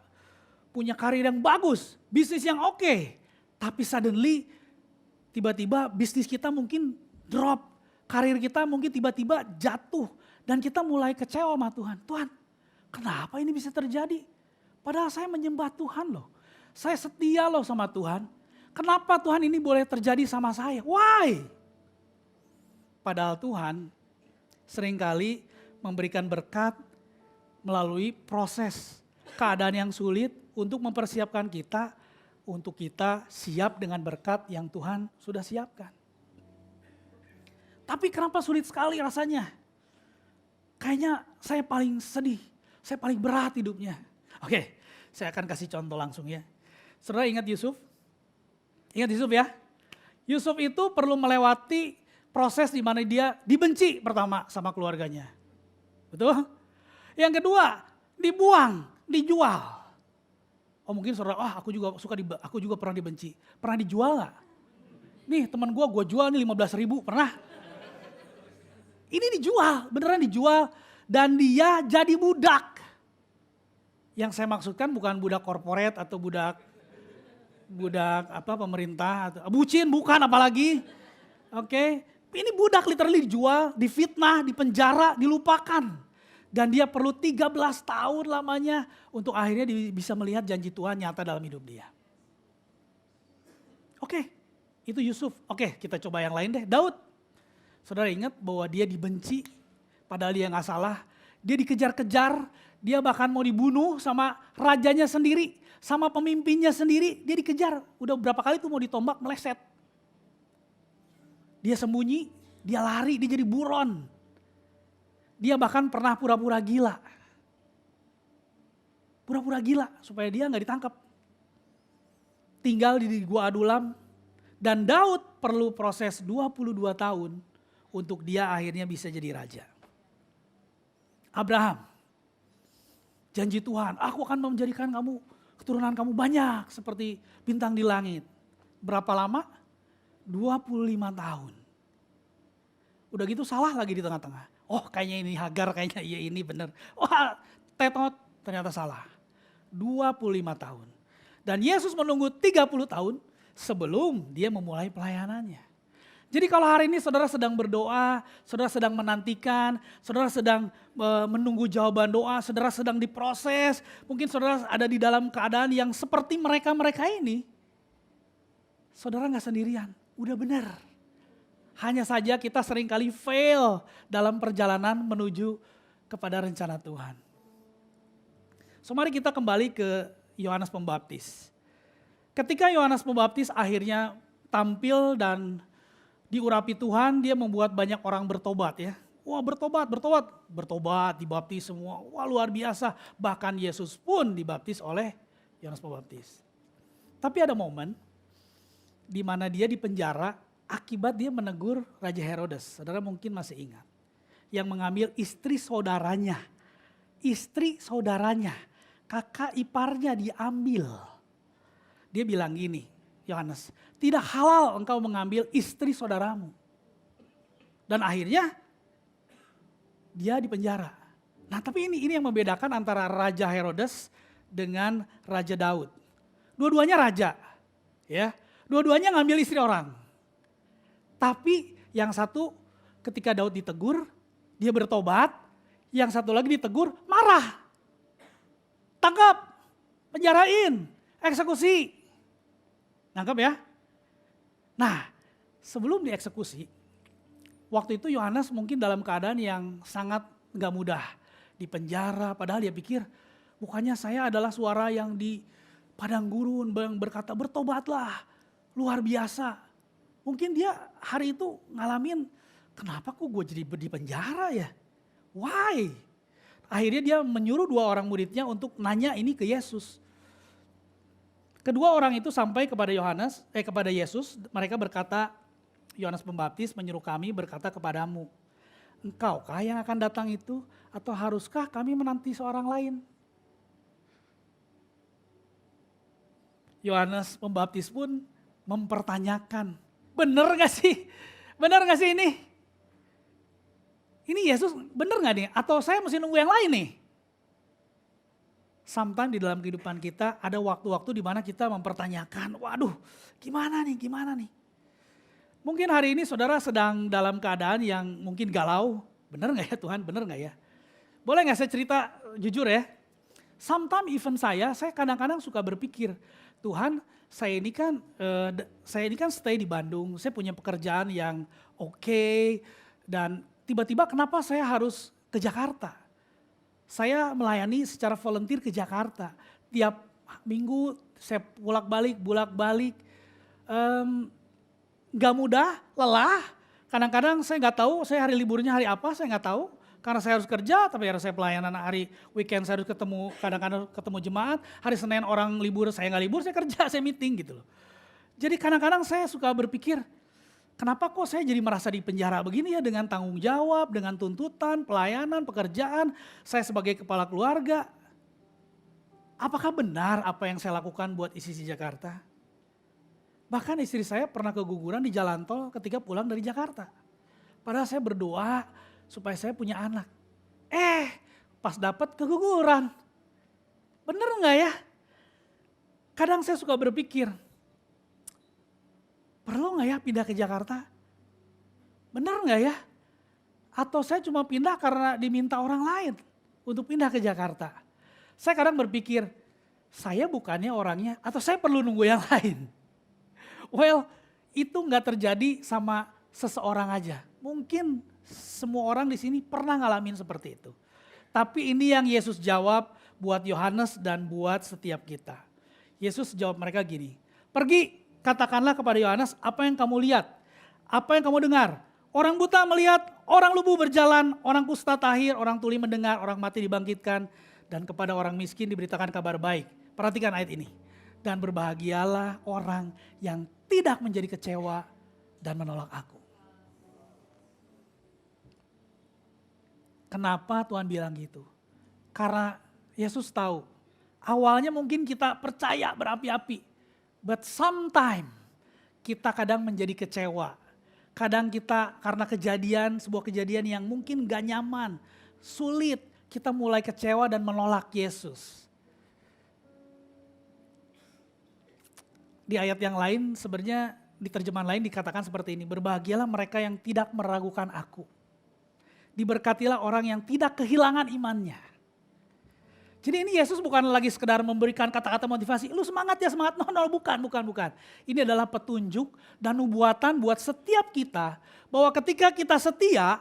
punya karir yang bagus, bisnis yang oke. Tapi suddenly tiba-tiba bisnis kita mungkin drop. Karir kita mungkin tiba-tiba jatuh. Dan kita mulai kecewa sama Tuhan. Tuhan, kenapa ini bisa terjadi? Padahal saya menyembah Tuhan loh. Saya setia loh sama Tuhan. Kenapa Tuhan ini boleh terjadi sama saya? Why? Padahal Tuhan seringkali memberikan berkat melalui proses keadaan yang sulit untuk mempersiapkan kita untuk kita siap dengan berkat yang Tuhan sudah siapkan. Tapi kenapa sulit sekali rasanya? Kayaknya saya paling sedih, saya paling berat hidupnya. Oke, saya akan kasih contoh langsung ya. Saudara ingat Yusuf? Ingat Yusuf ya? Yusuf itu perlu melewati proses di mana dia dibenci pertama sama keluarganya. Betul? Yang kedua, dibuang, dijual. Oh mungkin saudara, aku juga pernah dibenci. Pernah dijual gak? Nih teman gue jual nih 15.000, pernah? Ini dijual, beneran dijual. Dan dia jadi budak. Yang saya maksudkan bukan budak korporat atau budak pemerintah. Atau bucin, bukan apalagi. Oke. Ini budak literally dijual, difitnah, dipenjara, dilupakan. Dan dia perlu 13 tahun lamanya untuk akhirnya bisa melihat janji Tuhan nyata dalam hidup dia. Oke, itu Yusuf. Oke, kita coba yang lain deh. Daud. Saudara ingat bahwa dia dibenci, padahal dia gak salah. Dia dikejar-kejar, dia bahkan mau dibunuh sama rajanya sendiri, sama pemimpinnya sendiri. Dia dikejar, udah berapa kali tuh mau ditombak meleset. Dia sembunyi, dia lari, dia jadi buron. Dia bahkan pernah pura-pura gila. Pura-pura gila supaya dia gak ditangkap. Tinggal di Gua Adulam. Dan Daud perlu proses 22 tahun untuk dia akhirnya bisa jadi raja. Abraham, janji Tuhan, aku akan menjadikan kamu, keturunan kamu banyak seperti bintang di langit. Berapa lama? 25 tahun. Udah gitu salah lagi di tengah-tengah. Oh kayaknya ini Hagar, kayaknya iya ini benar. Wah tetot, ternyata salah. 25 tahun. Dan Yesus menunggu 30 tahun sebelum dia memulai pelayanannya. Jadi kalau hari ini saudara sedang berdoa, saudara sedang menantikan, saudara sedang menunggu jawaban doa, saudara sedang diproses, mungkin saudara ada di dalam keadaan yang seperti mereka-mereka ini, saudara gak sendirian, udah benar. Hanya saja kita seringkali fail dalam perjalanan menuju kepada rencana Tuhan. So mari kita kembali ke Yohanes Pembaptis. Ketika Yohanes Pembaptis akhirnya tampil dan diurapi Tuhan, dia membuat banyak orang bertobat ya. Wah bertobat, dibaptis semua. Wah luar biasa, bahkan Yesus pun dibaptis oleh Yohanes Pembaptis. Tapi ada momen di mana dia dipenjara akibat dia menegur Raja Herodes. Saudara mungkin masih ingat. Yang mengambil istri saudaranya, kakak iparnya diambil. Dia bilang gini, Yohanes, tidak halal engkau mengambil istri saudaramu. Dan akhirnya dia dipenjara. Nah tapi ini yang membedakan antara Raja Herodes dengan Raja Daud. Dua-duanya raja, ya. Dua-duanya ngambil istri orang. Tapi yang satu ketika Daud ditegur, dia bertobat. Yang satu lagi ditegur, marah. Tangkap, penjarain, eksekusi. Nangkap ya? Nah, sebelum dieksekusi, waktu itu Yohanes mungkin dalam keadaan yang sangat gak mudah. Di penjara, padahal dia pikir, bukannya saya adalah suara yang di padang gurun yang berkata bertobatlah, luar biasa. Mungkin dia hari itu ngalamin, kenapa kok gue jadi di penjara ya? Why? Akhirnya dia menyuruh 2 orang muridnya untuk nanya ini ke Yesus. Kedua orang itu sampai kepada kepada Yesus, mereka berkata, Yohanes Pembaptis menyuruh kami berkata kepadamu, engkaukah yang akan datang itu atau haruskah kami menanti seorang lain? Yohanes Pembaptis pun mempertanyakan, benar gak sih? Benar gak sih ini? Ini Yesus benar gak nih? Atau saya mesti nunggu yang lain nih? Sometimes di dalam kehidupan kita ada waktu-waktu di mana kita mempertanyakan, waduh gimana nih? Mungkin hari ini saudara sedang dalam keadaan yang mungkin galau, benar gak ya Tuhan, benar gak ya? Boleh gak saya cerita jujur ya? Sometimes even saya kadang-kadang suka berpikir, Tuhan saya ini kan stay di Bandung, saya punya pekerjaan yang oke, dan tiba-tiba kenapa saya harus ke Jakarta? Saya melayani secara volunteer ke Jakarta. Tiap minggu saya bolak-balik. Gak mudah, lelah. Kadang-kadang saya gak tahu saya hari liburnya hari apa, saya gak tahu. Karena saya harus kerja, tapi harus saya pelayanan hari weekend saya harus kadang-kadang ketemu jemaat. Hari Senin orang libur, saya gak libur, saya kerja, saya meeting gitu loh. Jadi kadang-kadang saya suka berpikir, kenapa kok saya jadi merasa di penjara begini ya, dengan tanggung jawab, dengan tuntutan, pelayanan, pekerjaan, saya sebagai kepala keluarga. Apakah benar apa yang saya lakukan buat isi Jakarta? Bahkan istri saya pernah keguguran di jalan tol ketika pulang dari Jakarta. Padahal saya berdoa supaya saya punya anak. Pas dapat keguguran. Bener gak ya? Kadang saya suka berpikir, perlu gak ya pindah ke Jakarta? Benar gak ya? Atau saya cuma pindah karena diminta orang lain untuk pindah ke Jakarta? Saya kadang berpikir, saya bukannya orangnya atau saya perlu nunggu yang lain? Well, itu gak terjadi sama seseorang aja. Mungkin semua orang di sini pernah ngalamin seperti itu. Tapi ini yang Yesus jawab buat Yohanes dan buat setiap kita. Yesus jawab mereka gini, pergi, katakanlah kepada Yohanes apa yang kamu lihat, apa yang kamu dengar. Orang buta melihat, orang lumpuh berjalan, orang kusta tahir, orang tuli mendengar, orang mati dibangkitkan, dan kepada orang miskin diberitakan kabar baik. Perhatikan ayat ini. Dan berbahagialah orang yang tidak menjadi kecewa dan menolak aku. Kenapa Tuhan bilang gitu? Karena Yesus tahu, awalnya mungkin kita percaya berapi-api. But sometimes kita kadang menjadi kecewa. Kadang kita karena sebuah kejadian yang mungkin gak nyaman, sulit, kita mulai kecewa dan menolak Yesus. Di ayat yang lain sebenarnya di terjemahan lain dikatakan seperti ini, berbahagialah mereka yang tidak meragukan aku. Diberkatilah orang yang tidak kehilangan imannya. Jadi ini Yesus bukan lagi sekedar memberikan kata-kata motivasi, lu semangat ya semangat, no, bukan. Ini adalah petunjuk dan nubuatan buat setiap kita, bahwa ketika kita setia,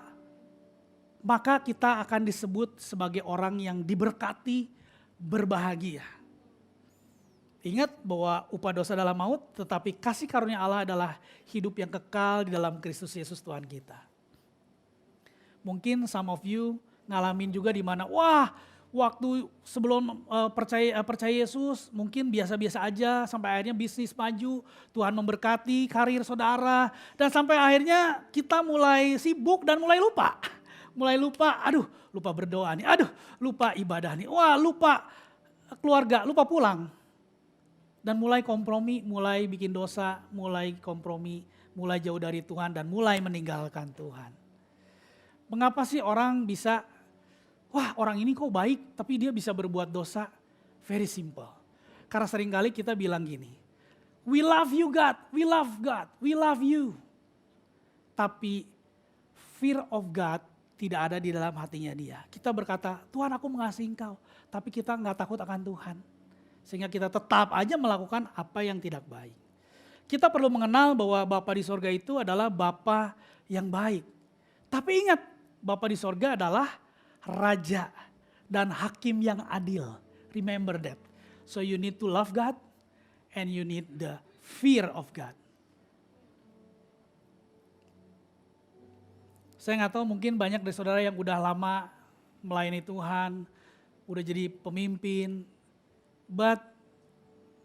maka kita akan disebut sebagai orang yang diberkati, berbahagia. Ingat bahwa upah dosa adalah maut, tetapi kasih karunia Allah adalah hidup yang kekal di dalam Kristus Yesus Tuhan kita. Mungkin some of you ngalamin juga di mana, wah waktu sebelum percaya Yesus mungkin biasa-biasa aja sampai akhirnya bisnis maju, Tuhan memberkati karir saudara, dan sampai akhirnya kita mulai sibuk dan mulai lupa. Lupa berdoa nih, lupa ibadah nih, lupa keluarga, lupa pulang. Dan mulai kompromi, mulai bikin dosa, mulai kompromi, mulai jauh dari Tuhan dan mulai meninggalkan Tuhan. Mengapa sih orang bisa, wah orang ini kok baik tapi dia bisa berbuat dosa? Very simple. Karena seringkali kita bilang gini, we love you God, we love God, we love you. Tapi fear of God tidak ada di dalam hatinya dia. Kita berkata, Tuhan aku mengasihi engkau, tapi kita nggak takut akan Tuhan. Sehingga kita tetap aja melakukan apa yang tidak baik. Kita perlu mengenal bahwa Bapa di sorga itu adalah Bapa yang baik. Tapi ingat, Bapa di sorga adalah Raja dan Hakim yang adil. Remember that. So you need to love God and you need the fear of God. Saya nggak tahu mungkin banyak dari saudara yang udah lama melayani Tuhan, udah jadi pemimpin, but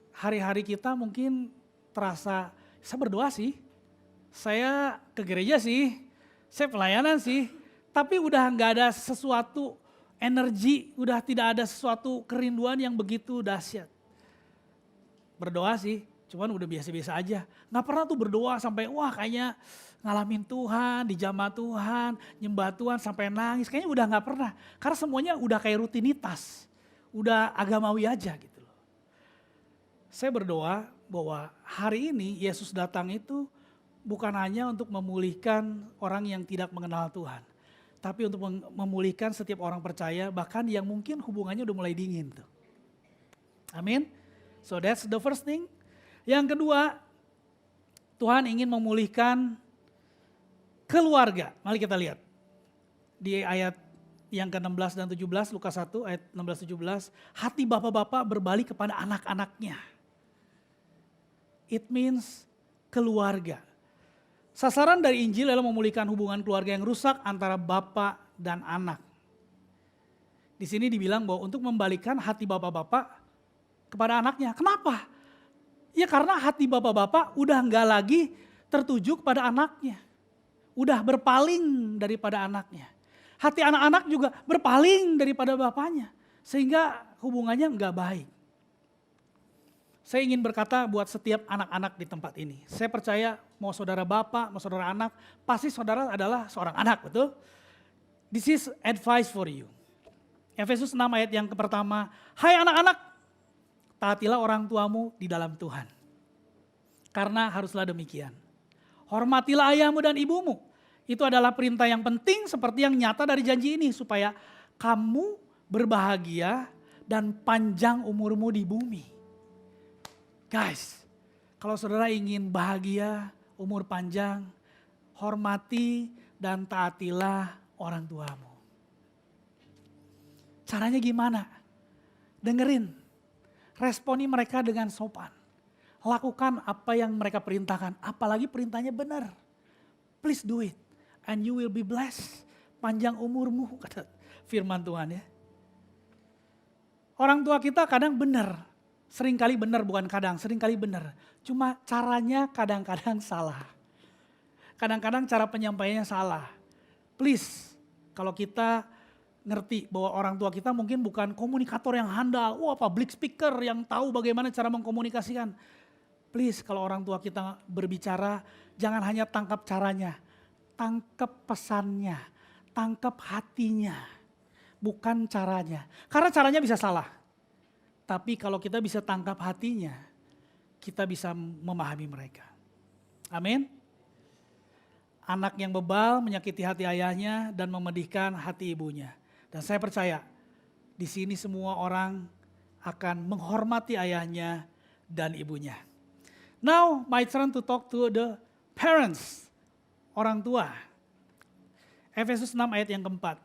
hari-hari kita mungkin terasa, saya berdoa sih, saya ke gereja sih, saya pelayanan sih, tapi udah nggak ada sesuatu energi, udah tidak ada sesuatu kerinduan yang begitu dahsyat. Berdoa sih, cuman udah biasa-biasa aja. Nggak pernah tuh berdoa sampai wah kayaknya ngalamin Tuhan, dijamah Tuhan, nyembah Tuhan sampai nangis. Kayaknya udah nggak pernah, karena semuanya udah kayak rutinitas, udah agamawi aja gitu. Saya berdoa bahwa hari ini Yesus datang itu bukan hanya untuk memulihkan orang yang tidak mengenal Tuhan. Tapi untuk memulihkan setiap orang percaya, bahkan yang mungkin hubungannya udah mulai dingin tuh. Amin. So that's the first thing. Yang kedua, Tuhan ingin memulihkan keluarga. Mari kita lihat. Di ayat yang ke-16 dan 17, Lukas 1 ayat 16-17. Hati bapak-bapak berbalik kepada anak-anaknya. It means keluarga. Sasaran dari Injil adalah memulihkan hubungan keluarga yang rusak antara bapak dan anak. Di sini dibilang bahwa untuk membalikkan hati bapak-bapak kepada anaknya. Kenapa? Ya karena hati bapak-bapak udah nggak lagi tertuju kepada anaknya. Udah berpaling daripada anaknya. Hati anak-anak juga berpaling daripada bapaknya. Sehingga hubungannya nggak baik. Saya ingin berkata buat setiap anak-anak di tempat ini. Saya percaya mau saudara bapak, mau saudara anak, pasti saudara adalah seorang anak, betul? This is advice for you. Efesus 6 ayat yang pertama, hai anak-anak, taatilah orang tuamu di dalam Tuhan. Karena haruslah demikian. Hormatilah ayahmu dan ibumu. Itu adalah perintah yang penting seperti yang nyata dari janji ini. Supaya kamu berbahagia dan panjang umurmu di bumi. Guys, kalau saudara ingin bahagia, umur panjang, hormati dan taatilah orang tuamu. Caranya gimana? Dengerin, responi mereka dengan sopan. Lakukan apa yang mereka perintahkan, apalagi perintahnya benar. Please do it and you will be blessed. Panjang umurmu, kata firman Tuhan ya. Orang tua kita kadang benar. Seringkali benar, bukan kadang, seringkali benar. Cuma caranya kadang-kadang salah. Kadang-kadang cara penyampaiannya salah. Please, kalau kita ngerti bahwa orang tua kita mungkin bukan komunikator yang handal, public speaker yang tahu bagaimana cara mengkomunikasikan. Please, kalau orang tua kita berbicara, jangan hanya tangkap caranya, tangkap pesannya, tangkap hatinya, bukan caranya. Karena caranya bisa salah. Tapi kalau kita bisa tangkap hatinya, kita bisa memahami mereka. Amin. Anak yang bebal menyakiti hati ayahnya dan memedihkan hati ibunya. Dan saya percaya di sini semua orang akan menghormati ayahnya dan ibunya. Now my turn to talk to the parents, orang tua. Efesus 6 ayat yang keempat.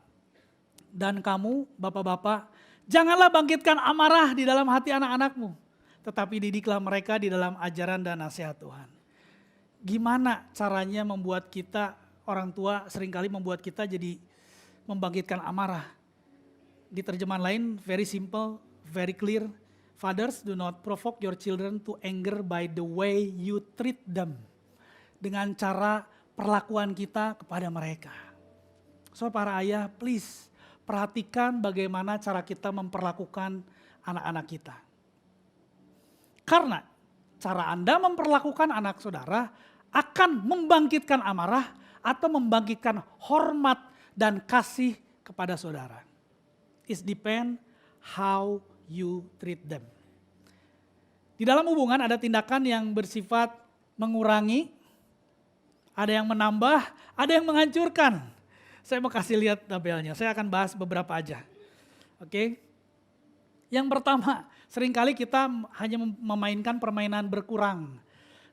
Dan kamu bapak-bapak, janganlah bangkitkan amarah di dalam hati anak-anakmu, tetapi didiklah mereka di dalam ajaran dan nasihat Tuhan. Gimana caranya membuat kita, orang tua seringkali membuat kita jadi membangkitkan amarah. Di terjemahan lain, very simple, very clear. Fathers, do not provoke your children to anger by the way you treat them. Dengan cara perlakuan kita kepada mereka. So para ayah, please, perhatikan bagaimana cara kita memperlakukan anak-anak kita. Karena cara Anda memperlakukan anak saudara akan membangkitkan amarah atau membangkitkan hormat dan kasih kepada saudara. It depend how you treat them. Di dalam hubungan ada tindakan yang bersifat mengurangi, ada yang menambah, ada yang menghancurkan. Saya mau kasih lihat tabelnya, saya akan bahas beberapa aja. Oke. Yang pertama, seringkali kita hanya memainkan permainan berkurang.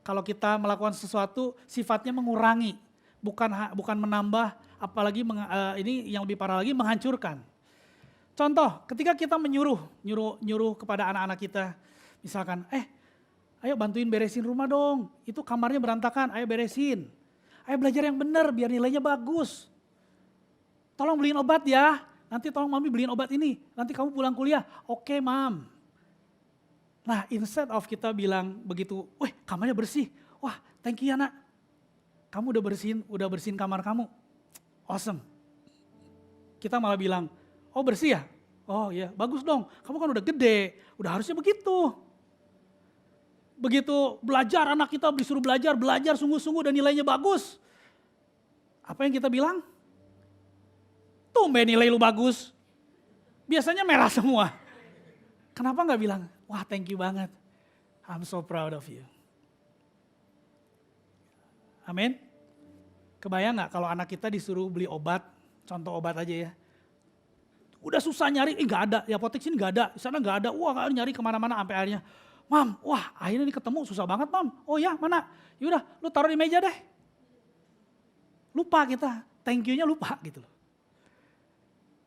Kalau kita melakukan sesuatu sifatnya mengurangi, bukan menambah, apalagi ini yang lebih parah lagi menghancurkan. Contoh, ketika kita nyuruh kepada anak-anak kita, misalkan, ayo bantuin beresin rumah dong, itu kamarnya berantakan, ayo beresin. Ayo belajar yang benar biar nilainya bagus. Tolong beliin obat ya, nanti tolong mami beliin obat ini, nanti kamu pulang kuliah, oke mam. Nah instead of kita bilang begitu, kamarnya bersih, wah thank you ya nak. Kamu udah bersihin kamar kamu, awesome. Kita malah bilang, oh bersih ya? Oh ya bagus dong, kamu kan udah gede, udah harusnya begitu. Begitu belajar anak kita disuruh belajar sungguh-sungguh dan nilainya bagus. Apa yang kita bilang? Tumben nilai lu bagus. Biasanya merah semua. Kenapa gak bilang, wah thank you banget. I'm so proud of you. Amin. Kebayang gak kalau anak kita disuruh beli obat, contoh obat aja ya. Udah susah nyari, gak ada, di apotek sini gak ada, di sana gak ada, wah nyari kemana-mana sampai akhirnya. Mam, wah akhirnya ini ketemu susah banget mam. Oh ya mana, yaudah lu taruh di meja deh. Lupa kita, thank you-nya lupa gitu loh.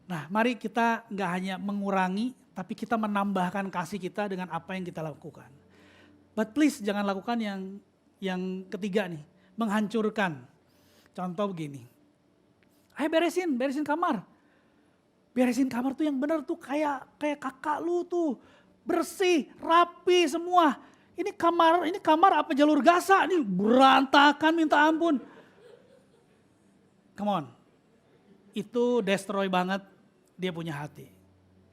Nah mari kita gak hanya mengurangi, tapi kita menambahkan kasih kita dengan apa yang kita lakukan. But please jangan lakukan yang ketiga nih, menghancurkan. Contoh begini, ayo beresin kamar. Beresin kamar tuh yang benar tuh kayak kakak lu tuh. Bersih, rapi semua. Ini kamar apa jalur Gaza? Ini berantakan minta ampun. Come on. Itu destroy banget dia punya hati.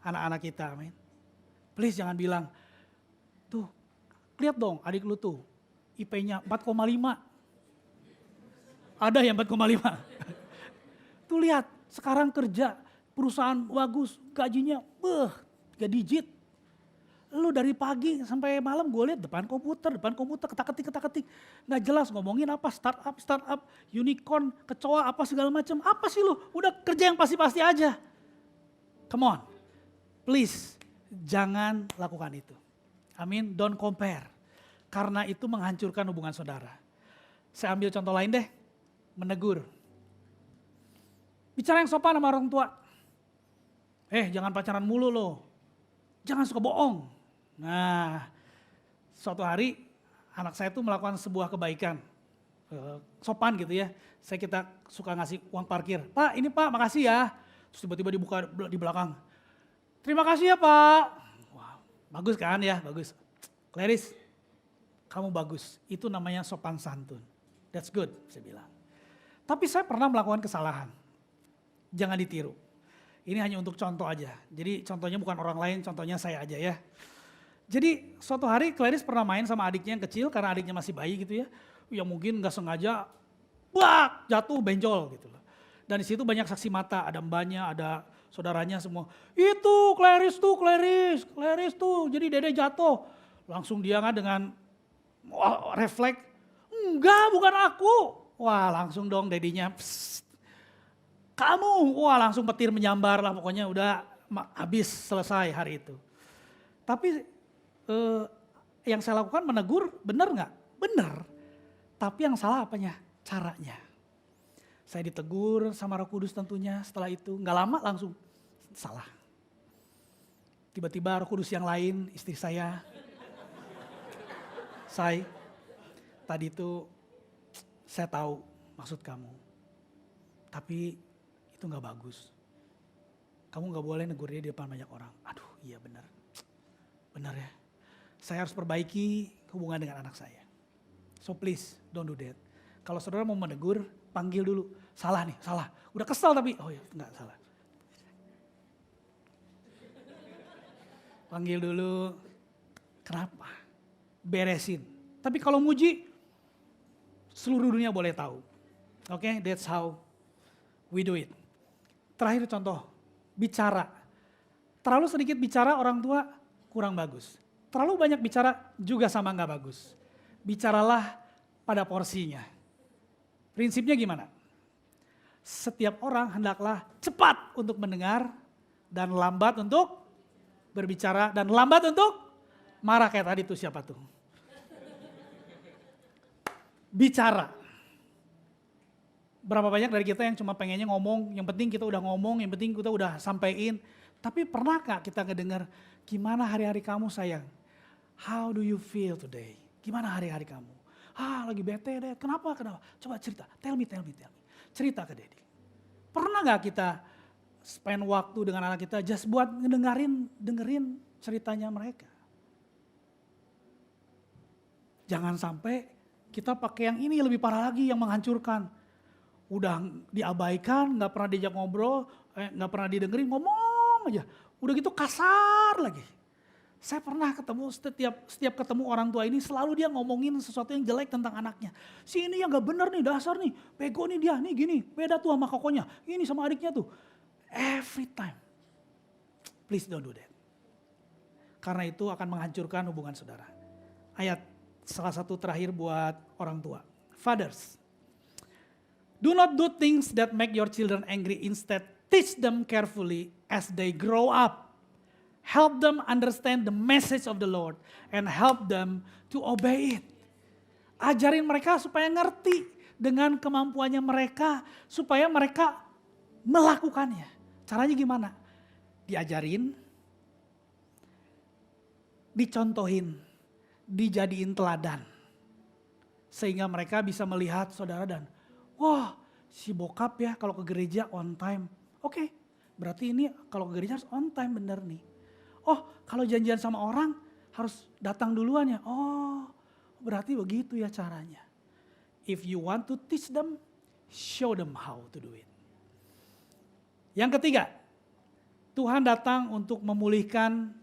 Anak-anak kita, amin. Please jangan bilang, tuh lihat dong adik lu tuh IP-nya 4,5. Ada yang 4,5. Tuh lihat sekarang kerja perusahaan bagus gajinya 3 digit. Lu dari pagi sampai malam gue lihat depan komputer ketak-ketik. Nggak jelas ngomongin apa startup, unicorn, kecoa apa segala macam. Apa sih lu? Udah kerja yang pasti-pasti aja. Come on, please jangan lakukan itu. Amin, don't compare. Karena itu menghancurkan hubungan saudara. Saya ambil contoh lain deh, menegur. Bicara yang sopan sama orang tua. Jangan pacaran mulu loh. Jangan suka bohong. Nah, suatu hari anak saya tuh melakukan sebuah kebaikan. Sopan gitu ya. Kita suka ngasih uang parkir. Pak ini pak makasih ya. Terus tiba-tiba dibuka di belakang. Terima kasih ya pak. Wah, bagus kan ya, bagus. Clarice, kamu bagus. Itu namanya sopan santun. That's good, saya bilang. Tapi saya pernah melakukan kesalahan. Jangan ditiru. Ini hanya untuk contoh aja. Jadi contohnya bukan orang lain, contohnya saya aja ya. Jadi suatu hari Clarice pernah main sama adiknya yang kecil karena adiknya masih bayi gitu ya. Yang mungkin gak sengaja, jatuh benjol gitu loh. Dan di situ banyak saksi mata, ada mbaknya, ada saudaranya semua. Itu Clarice tuh, jadi dede jatuh. Langsung dia dengan refleks, enggak bukan aku. Wah langsung dong dedinya, kamu, wah langsung petir menyambar lah pokoknya udah habis selesai hari itu. Tapi yang saya lakukan menegur benar nggak? Benar. Tapi yang salah apanya? Caranya. Saya ditegur sama Roh Kudus tentunya setelah itu nggak lama langsung salah. Tiba-tiba Roh Kudus yang lain istri saya, tadi itu saya tahu maksud kamu. Tapi itu gak bagus. Kamu gak boleh negur dia di depan banyak orang. Aduh iya benar. Benar ya. Saya harus perbaiki hubungan dengan anak saya. So please don't do that. Kalau saudara mau menegur, panggil dulu. Salah nih, salah. Udah kesal tapi, oh ya enggak salah. Panggil dulu. Kenapa? beresin. Tapi kalau muji, seluruh dunia boleh tahu. Oke, that's how we do it. Terakhir contoh, bicara. Terlalu sedikit bicara orang tua kurang bagus. Terlalu banyak bicara juga sama nggak bagus. Bicaralah pada porsinya. Prinsipnya gimana? Setiap orang hendaklah cepat untuk mendengar dan lambat untuk berbicara dan lambat untuk marah kayak tadi tuh siapa tuh? Bicara. Berapa banyak dari kita yang cuma pengennya ngomong, yang penting kita udah ngomong, yang penting kita udah sampein. Tapi pernah gak kita ngedengar, gimana hari-hari kamu sayang? How do you feel today? Gimana hari-hari kamu? Lagi bete deh, kenapa? Coba cerita, tell me. Cerita ke Daddy. Pernah gak kita spend waktu dengan anak kita just buat dengerin ceritanya mereka? Jangan sampai kita pakai yang ini lebih parah lagi, yang menghancurkan. Udah diabaikan, gak pernah diajak ngobrol, gak pernah didengerin, ngomong aja. Udah gitu kasar lagi. Saya pernah ketemu, setiap ketemu orang tua ini selalu dia ngomongin sesuatu yang jelek tentang anaknya. Si ini yang gak bener nih, dasar nih, bego nih dia, nih gini, beda tuh sama kokonya, ini sama adiknya tuh. Every time. Please don't do that. Karena itu akan menghancurkan hubungan saudara. Ayat salah satu terakhir buat orang tua. Fathers, do not do things that make your children angry. Instead, teach them carefully as they grow up. Help them understand the message of the Lord and help them to obey it. Ajarin mereka supaya ngerti dengan kemampuannya mereka, supaya mereka melakukannya. Caranya gimana? Diajarin, dicontohin, dijadiin teladan. Sehingga mereka bisa melihat saudara dan, wah si bokap ya kalau ke gereja on time. Oke, berarti ini kalau ke gereja harus on time bener nih. Oh, kalau janjian sama orang harus datang duluan ya. Oh, berarti begitu ya caranya. If you want to teach them, show them how to do it. Yang ketiga, Tuhan datang untuk memulihkan.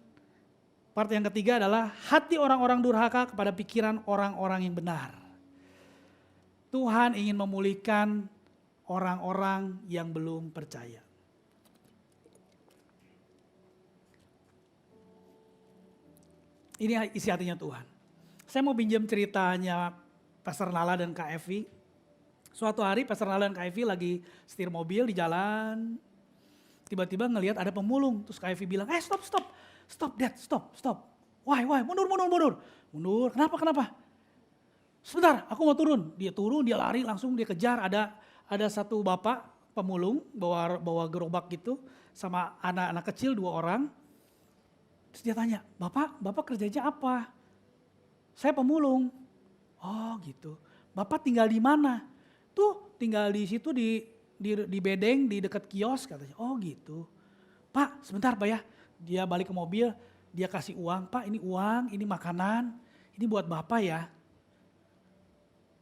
Part yang ketiga adalah hati orang-orang durhaka kepada pikiran orang-orang yang benar. Tuhan ingin memulihkan orang-orang yang belum percaya. Ini isi hatinya Tuhan. Saya mau pinjam ceritanya Pastor Nala dan Kak Evi. Suatu hari Pastor Nala dan Kak Evi lagi setir mobil di jalan. Tiba-tiba ngelihat ada pemulung. Terus Kak Evi bilang, stop Dad, stop. Why, mundur. Mundur, kenapa? Sebentar, aku mau turun. Dia turun, dia lari langsung dia kejar. Ada satu bapak pemulung bawa gerobak gitu. Sama anak-anak kecil 2 orang. Terus dia tanya, Bapak kerjanya apa? Saya pemulung. Oh gitu. Bapak tinggal di mana? Tuh tinggal di situ di bedeng di dekat kios katanya. Oh gitu. Pak sebentar Pak ya. Dia balik ke mobil, dia kasih uang. Pak ini uang, ini makanan, ini buat Bapak ya.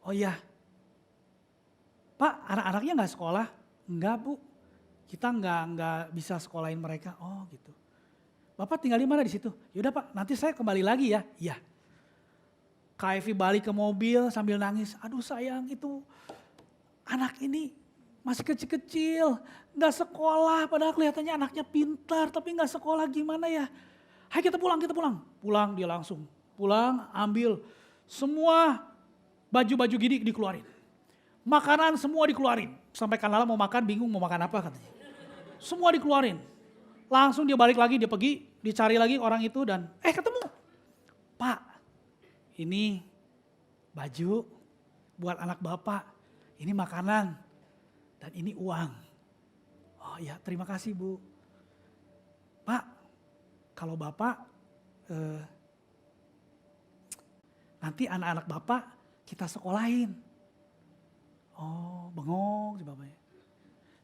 Oh iya. Pak anak-anaknya gak sekolah? Enggak Bu. Kita nggak bisa sekolahin mereka. Oh gitu. Bapak tinggal di mana di situ? Yaudah Pak, nanti saya kembali lagi ya. Iya. Kak Evi balik ke mobil sambil nangis. Aduh sayang itu anak ini masih kecil-kecil. Gak sekolah, padahal kelihatannya anaknya pintar tapi gak sekolah gimana ya. Hai kita pulang. Pulang dia langsung. Pulang ambil semua baju-baju gini dikeluarin. Makanan semua dikeluarin. Sampai Kanala mau makan bingung mau makan apa katanya. Semua dikeluarin. Langsung dia balik lagi, dia pergi, dicari lagi orang itu dan ketemu. Pak, ini baju buat anak Bapak, ini makanan, dan ini uang. Oh ya terima kasih Bu. Pak, kalau Bapak nanti anak-anak Bapak kita sekolahin. Oh bengong si bapaknya.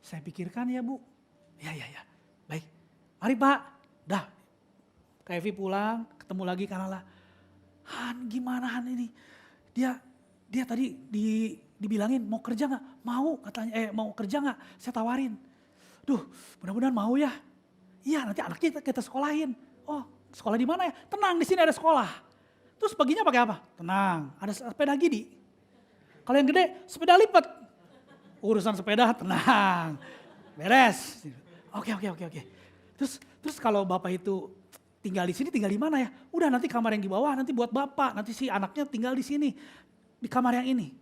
Saya pikirkan ya Bu. Ya. Baik. Mari Pak, dah. Kak Evi pulang, ketemu lagi Kanala. Han gimana Han ini? Dia tadi dibilangin mau kerja gak? Mau katanya, mau kerja gak? Saya tawarin. Duh mudah-mudahan mau ya. Iya nanti anaknya kita sekolahin. Oh sekolah di mana ya? Tenang di sini ada sekolah. Terus paginya pakai apa? Tenang, ada sepeda gidi. Kalau yang gede, sepeda lipat. Urusan sepeda tenang, beres. Oke. Terus kalau bapak itu tinggal di sini, tinggal di mana ya? Udah nanti kamar yang di bawah nanti buat bapak, nanti si anaknya tinggal di sini, di kamar yang ini.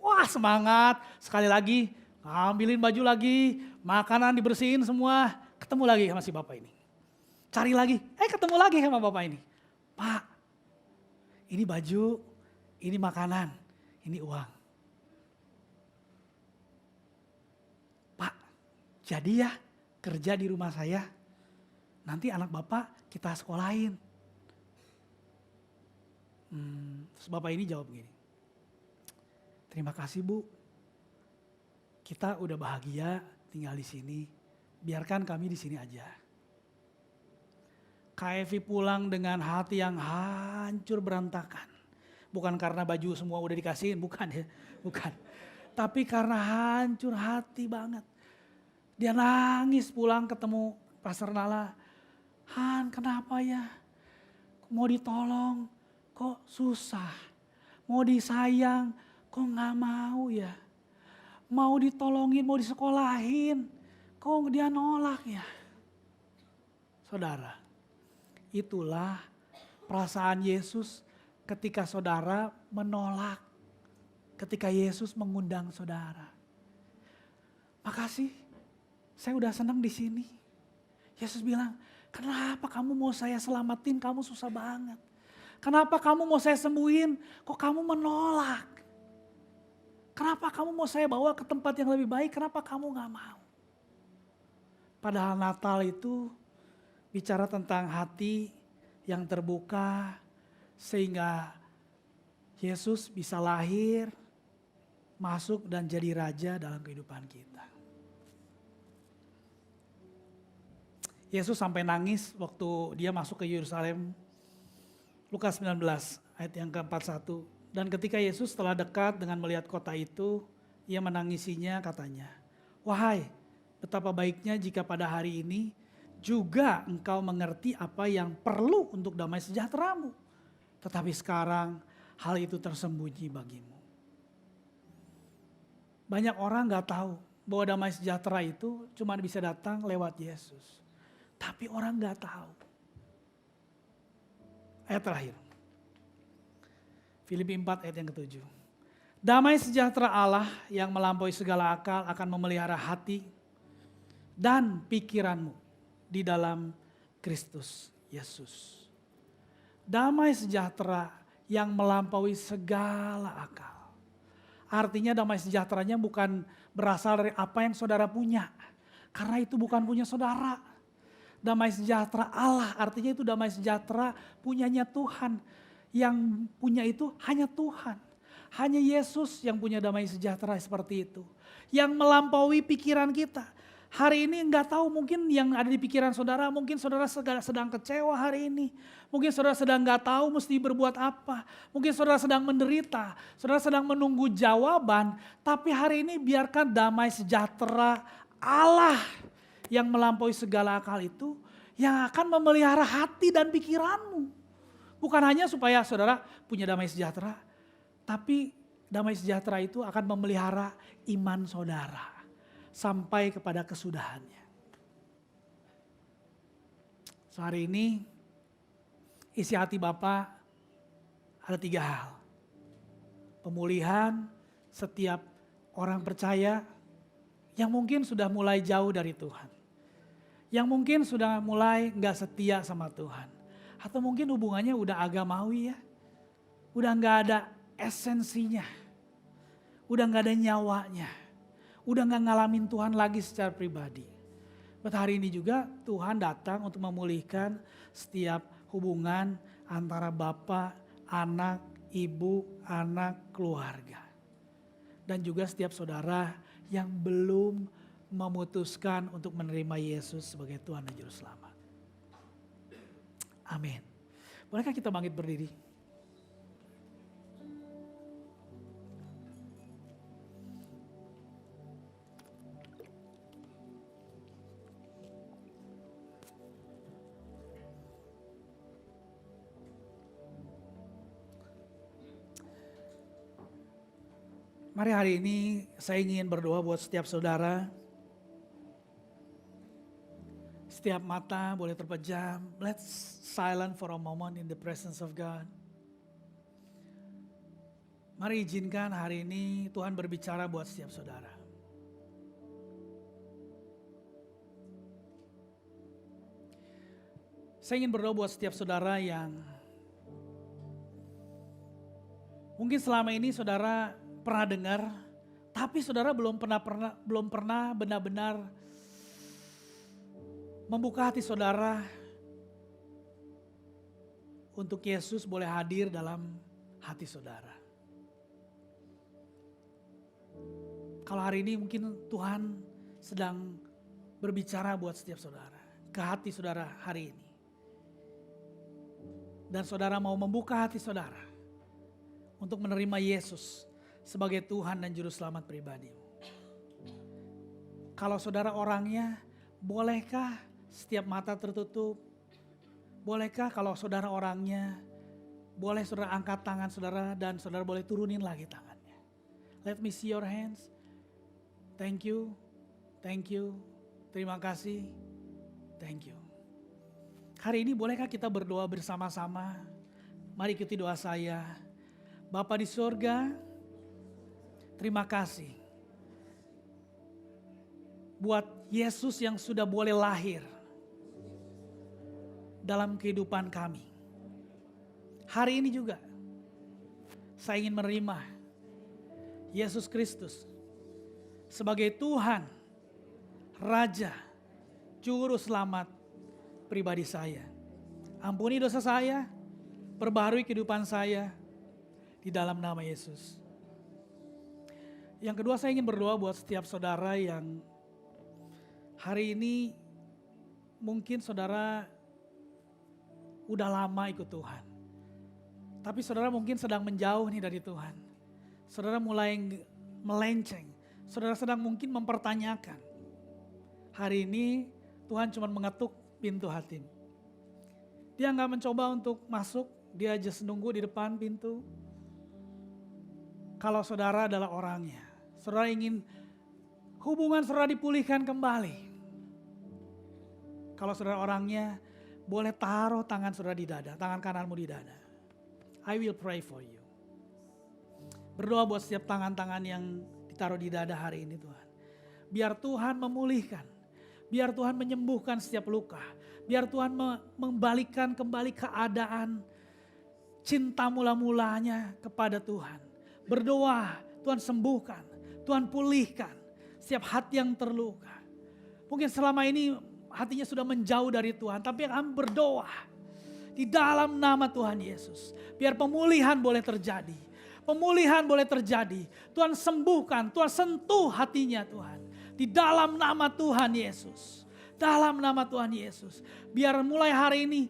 Wah semangat, sekali lagi ambilin baju lagi, makanan dibersihin semua, ketemu lagi sama si bapak ini. Cari lagi, ketemu lagi sama bapak ini. Pak, ini baju, ini makanan, ini uang. Pak, jadi ya kerja di rumah saya, nanti anak bapak kita sekolahin. Terus bapak ini jawab gini, terima kasih Bu, kita udah bahagia tinggal di sini, biarkan kami di sini aja. Kak Evi pulang dengan hati yang hancur berantakan. Bukan karena baju semua udah dikasihin, bukan. Tapi karena hancur hati banget. Dia nangis pulang ketemu Pastor Nala. Han, kenapa ya? Mau ditolong kok susah. Mau disayang kok gak mau ya. Mau ditolongin, mau disekolahin, kok dia nolak ya. Saudara, itulah perasaan Yesus ketika saudara menolak, ketika Yesus mengundang saudara. Makasih, saya udah senang di sini. Yesus bilang, kenapa kamu mau saya selamatin, kamu susah banget. Kenapa kamu mau saya sembuhin, kok kamu menolak. Kenapa kamu mau saya bawa ke tempat yang lebih baik, kenapa kamu gak mau. Padahal Natal itu bicara tentang hati yang terbuka sehingga Yesus bisa lahir, masuk dan jadi raja dalam kehidupan kita. Yesus sampai nangis waktu dia masuk ke Yerusalem. Lukas 19 ayat yang ke-41. Dan ketika Yesus telah dekat dengan melihat kota itu, ia menangisinya katanya, wahai betapa baiknya jika pada hari ini juga engkau mengerti apa yang perlu untuk damai sejahteramu. Tetapi sekarang hal itu tersembunyi bagimu. Banyak orang gak tahu bahwa damai sejahtera itu cuma bisa datang lewat Yesus. Tapi orang gak tahu. Ayat terakhir. Filipi 4 ayat yang ke-7. Damai sejahtera Allah yang melampaui segala akal akan memelihara hati dan pikiranmu di dalam Kristus Yesus. Damai sejahtera yang melampaui segala akal. Artinya damai sejahteranya bukan berasal dari apa yang saudara punya. Karena itu bukan punya saudara. Damai sejahtera Allah artinya itu damai sejahtera punyanya Tuhan. Yang punya itu hanya Tuhan. Hanya Yesus yang punya damai sejahtera seperti itu. Yang melampaui pikiran kita. Hari ini enggak tahu mungkin yang ada di pikiran saudara, mungkin saudara sedang kecewa hari ini. Mungkin saudara sedang enggak tahu mesti berbuat apa. Mungkin saudara sedang menderita, saudara sedang menunggu jawaban. Tapi hari ini biarkan damai sejahtera Allah yang melampaui segala akal itu yang akan memelihara hati dan pikiranmu. Bukan hanya supaya saudara punya damai sejahtera, tapi damai sejahtera itu akan memelihara iman saudara. Sampai kepada kesudahannya. Hari ini isi hati Bapak ada 3 hal. Pemulihan setiap orang percaya yang mungkin sudah mulai jauh dari Tuhan. Yang mungkin sudah mulai gak setia sama Tuhan. Atau mungkin hubungannya udah agamawi ya. Udah gak ada esensinya. Udah gak ada nyawanya. Udah gak ngalamin Tuhan lagi secara pribadi. Hari ini juga Tuhan datang untuk memulihkan setiap hubungan antara bapak, anak, ibu, anak, keluarga. Dan juga setiap saudara yang belum memutuskan untuk menerima Yesus sebagai Tuhan dan Juru Selamat. Amin. Bolehkah kita bangkit berdiri? Mari hari ini saya ingin berdoa buat setiap saudara. Setiap mata boleh terpejam. Let's silent for a moment in the presence of God. Mari izinkan hari ini Tuhan berbicara buat setiap saudara. Saya ingin berdoa buat setiap saudara yang mungkin selama ini saudara pernah dengar, tapi saudara belum pernah benar-benar membuka hati saudara untuk Yesus boleh hadir dalam hati saudara. Kalau hari ini mungkin Tuhan sedang berbicara buat setiap saudara, ke hati saudara hari ini. Dan saudara mau membuka hati saudara untuk menerima Yesus sebagai Tuhan dan Juru Selamat pribadi. Kalau saudara orangnya, bolehkah setiap mata tertutup? Bolehkah kalau saudara orangnya, boleh saudara angkat tangan saudara dan saudara boleh turunin lagi tangannya. Let me see your hands. Thank you, terima kasih, thank you. Hari ini bolehkah kita berdoa bersama-sama? Mari ikuti doa saya. Bapa di surga, terima kasih buat Yesus yang sudah boleh lahir dalam kehidupan kami. Hari ini juga saya ingin menerima Yesus Kristus sebagai Tuhan, Raja, Juru Selamat pribadi saya. Ampuni dosa saya, perbaharui kehidupan saya di dalam nama Yesus. Yang kedua, saya ingin berdoa buat setiap saudara yang hari ini mungkin saudara udah lama ikut Tuhan. Tapi saudara mungkin sedang menjauh nih dari Tuhan. Saudara mulai melenceng. Saudara sedang mungkin mempertanyakan. Hari ini Tuhan cuma mengetuk pintu hatimu. Dia gak mencoba untuk masuk, dia just nunggu di depan pintu. Kalau saudara adalah orangnya, saudara ingin hubungan saudara dipulihkan kembali. Kalau saudara orangnya, boleh taruh tangan saudara di dada, tangan kananmu di dada. I will pray for you. Berdoa buat setiap tangan-tangan yang ditaruh di dada hari ini Tuhan. Biar Tuhan memulihkan. Biar Tuhan menyembuhkan setiap luka. Biar Tuhan membalikan kembali keadaan cinta mula-mulanya kepada Tuhan. Berdoa, Tuhan sembuhkan. Tuhan pulihkan setiap hati yang terluka. Mungkin selama ini hatinya sudah menjauh dari Tuhan. Tapi kami berdoa di dalam nama Tuhan Yesus. Biar pemulihan boleh terjadi. Pemulihan boleh terjadi. Tuhan sembuhkan, Tuhan sentuh hatinya Tuhan. Di dalam nama Tuhan Yesus. Dalam nama Tuhan Yesus. Biar mulai hari ini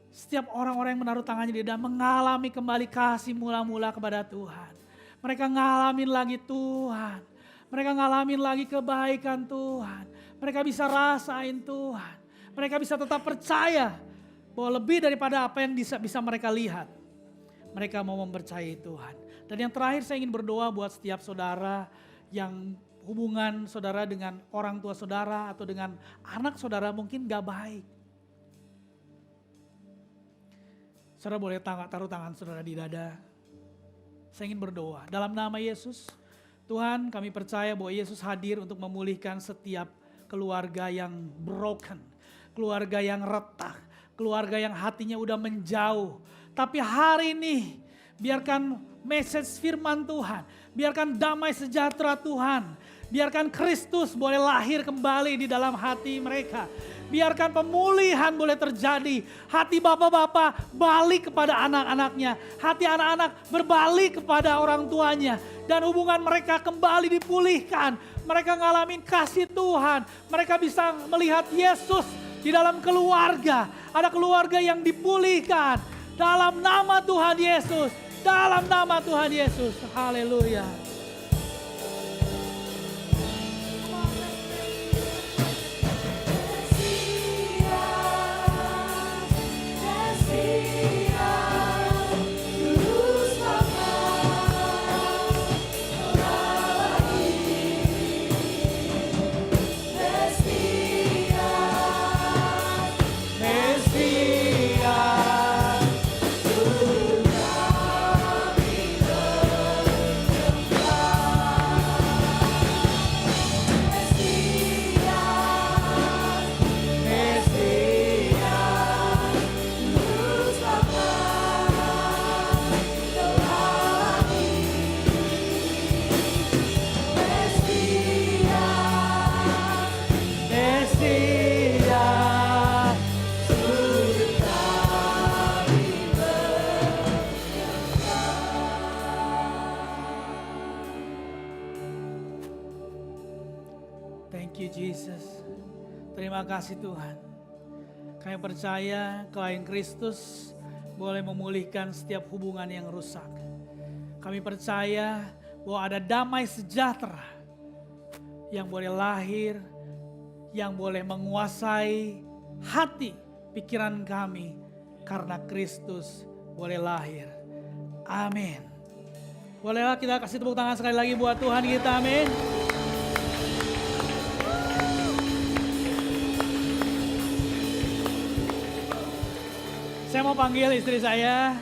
setiap orang-orang yang menaruh tangannya di dada mengalami kembali kasih mula-mula kepada Tuhan. Mereka ngalamin lagi Tuhan. Mereka ngalamin lagi kebaikan Tuhan. Mereka bisa rasain Tuhan. Mereka bisa tetap percaya bahwa lebih daripada apa yang bisa mereka lihat. Mereka mau mempercayai Tuhan. Dan yang terakhir saya ingin berdoa buat setiap saudara yang hubungan saudara dengan orang tua saudara atau dengan anak saudara mungkin gak baik. Saudara boleh taruh tangan saudara di dada. Saya ingin berdoa. Dalam nama Yesus, Tuhan kami percaya bahwa Yesus hadir untuk memulihkan setiap keluarga yang broken. Keluarga yang retak. Keluarga yang hatinya udah menjauh. Tapi hari ini biarkan message firman Tuhan. Biarkan damai sejahtera Tuhan. Biarkan Kristus boleh lahir kembali di dalam hati mereka. Biarkan pemulihan boleh terjadi. Hati bapak-bapak balik kepada anak-anaknya. Hati anak-anak berbalik kepada orang tuanya. Dan hubungan mereka kembali dipulihkan. Mereka ngalamin kasih Tuhan. Mereka bisa melihat Yesus di dalam keluarga. Ada keluarga yang dipulihkan. Dalam nama Tuhan Yesus. Dalam nama Tuhan Yesus. Haleluya. Terima kasih Tuhan. Kami percaya klien Kristus boleh memulihkan setiap hubungan yang rusak. Kami percaya bahwa ada damai sejahtera yang boleh lahir, yang boleh menguasai hati, pikiran kami karena Kristus boleh lahir. Amin. Bolehlah kita kasih tepuk tangan sekali lagi buat Tuhan kita, amin. Saya mau panggil istri saya,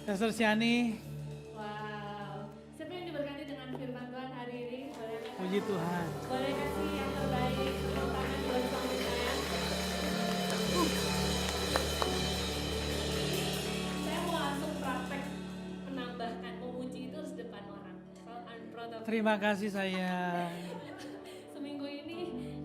Pastor Siani. Wow, siapa yang diberkati dengan firman Tuhan hari ini? Boleh Puji Tuhan. Boleh kasih yang terbaik, tepuk tangan buat suami saya. Saya mau langsung praktek menambahkan, memuji itu harus depan orang. So I'm proud of you. Terima kasih sayang. Seminggu ini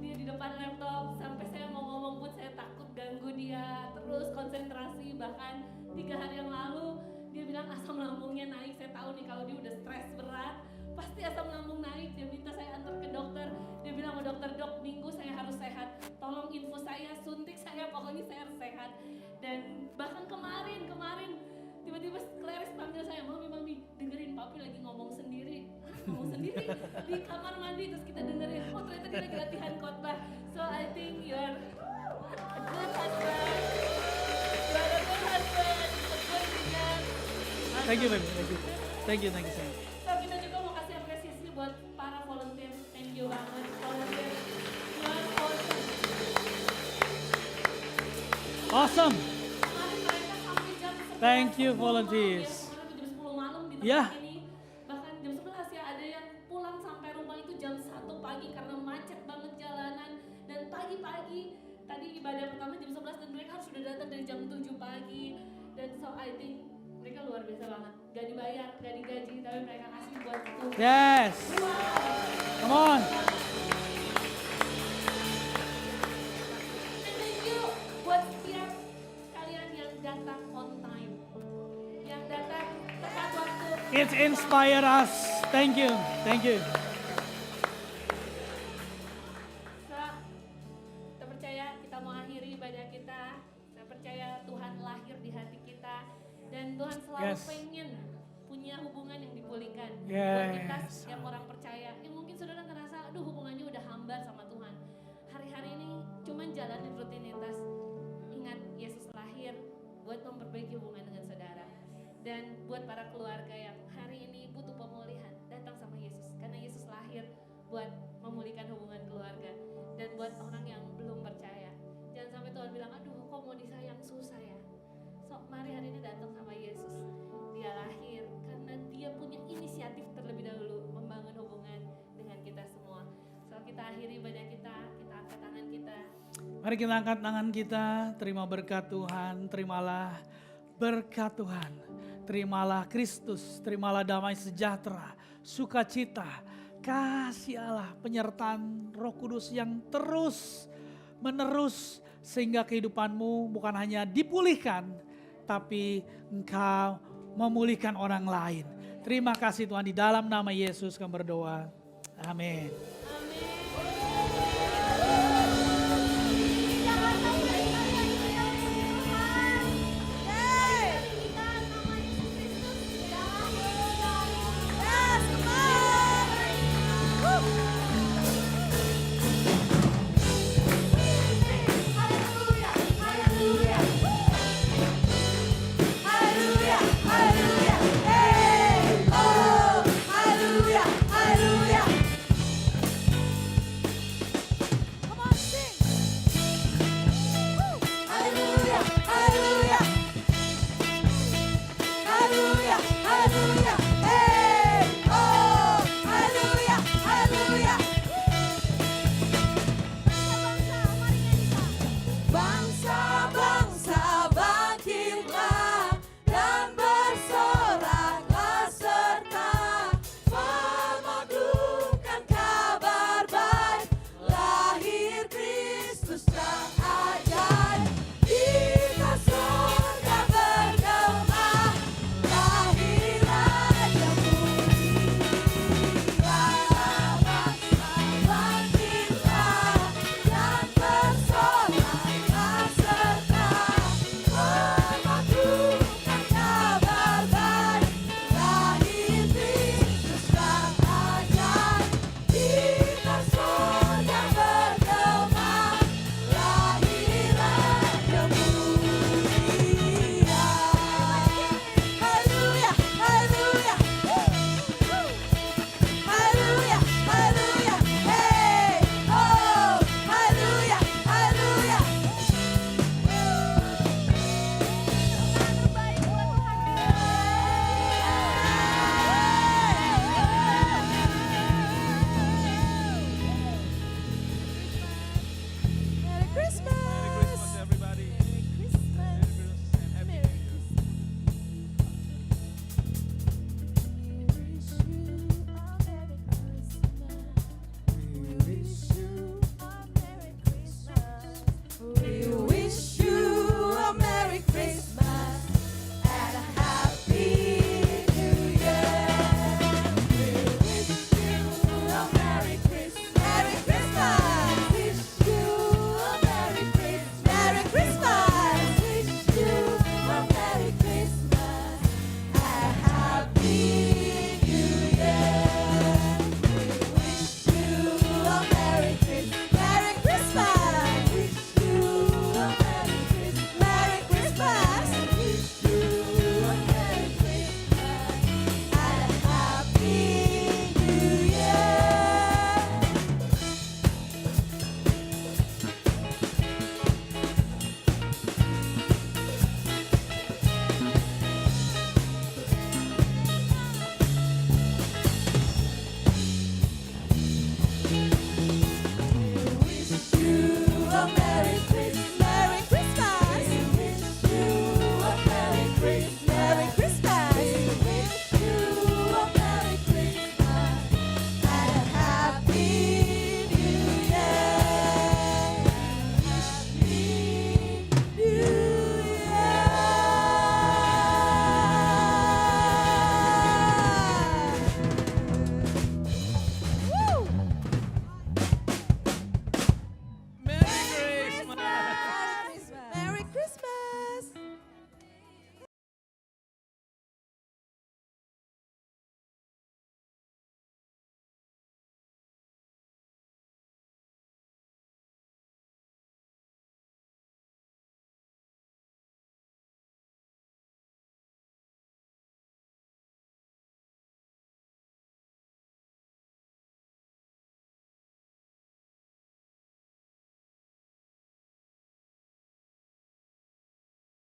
dia di depan laptop, sampai saya mau ngomong pun saya takut ganggu dia, terus konsentrasi. Bahkan 3 hari yang lalu dia bilang asam lambungnya naik. Saya tahu nih kalau dia udah stres berat pasti asam lambung naik. Dia minta saya antar ke dokter. Dia bilang sama dokter, dok minggu saya harus sehat, tolong info saya, suntik saya, pokoknya saya harus sehat. Dan bahkan kemarin tiba-tiba Clarice panggil saya, mami dengerin papi lagi ngomong sendiri di kamar mandi, terus kita dengerin, oh ternyata dia lagi latihan khotbah. So I think you are a good husband, you are a good husband, a good leader. Thank you baby, thank you sayang. So kita juga mau kasih apresiasi buat para volunteer, thank you banget volunteer, you are awesome. Awesome. Kemarin mereka sampai jam 11 Thank you malam, volunteers. ya, kemarin jam 10 malam di tempat Yeah. ini. Bahkan jam 11 ya, ada yang pulang sampai rumah itu jam 1 pagi karena macet banget jalanan. Dan pagi-pagi, tadi ibadah pertama jam 11 dan mereka harus sudah datang dari jam 7 pagi. Dan so I think mereka luar biasa banget. Gak dibayar, gak digaji, tapi mereka kasih buat Tuhan. Yes. Come on. And thank you buat setiap kalian yang datang on time, yang datang tepat waktu. It inspire us. Thank you. So, kita percaya kita mau akhiri ibadah kita. Saya percaya Tuhan lahir di hati kita dan Tuhan selalu Yes. pengen punya hubungan yang dipulihkan. Buat Yes. kita setiap orang percaya. Yang mungkin saudara ngerasa, aduh hubungannya udah hambar sama Tuhan. Hari-hari ini cuman jalanin rutinitas. Ingat Yesus lahir buat memperbaiki hubungan dengan saudara. Dan buat para keluarga yang hari ini butuh pemulihan, datang sama Yesus. Karena Yesus lahir buat memulihkan hubungan keluarga. Dan buat orang yang belum percaya, jangan sampai Tuhan bilang, aduh kok mau disayang susah ya. So mari hari ini datang sama Yesus. Dia lahir karena dia punya inisiatif terlebih dahulu membangun hubungan dengan kita semua. So kita akhiri ibadah kita angkat tangan kita. Mari kita angkat tangan kita, terima berkat Tuhan, terimalah berkat Tuhan. Terimalah Kristus, terimalah damai sejahtera, sukacita, kasih Allah, penyertaan Roh Kudus yang terus menerus sehingga kehidupanmu bukan hanya dipulihkan, tapi engkau memulihkan orang lain. Terima kasih Tuhan, di dalam nama Yesus kami berdoa. Amin.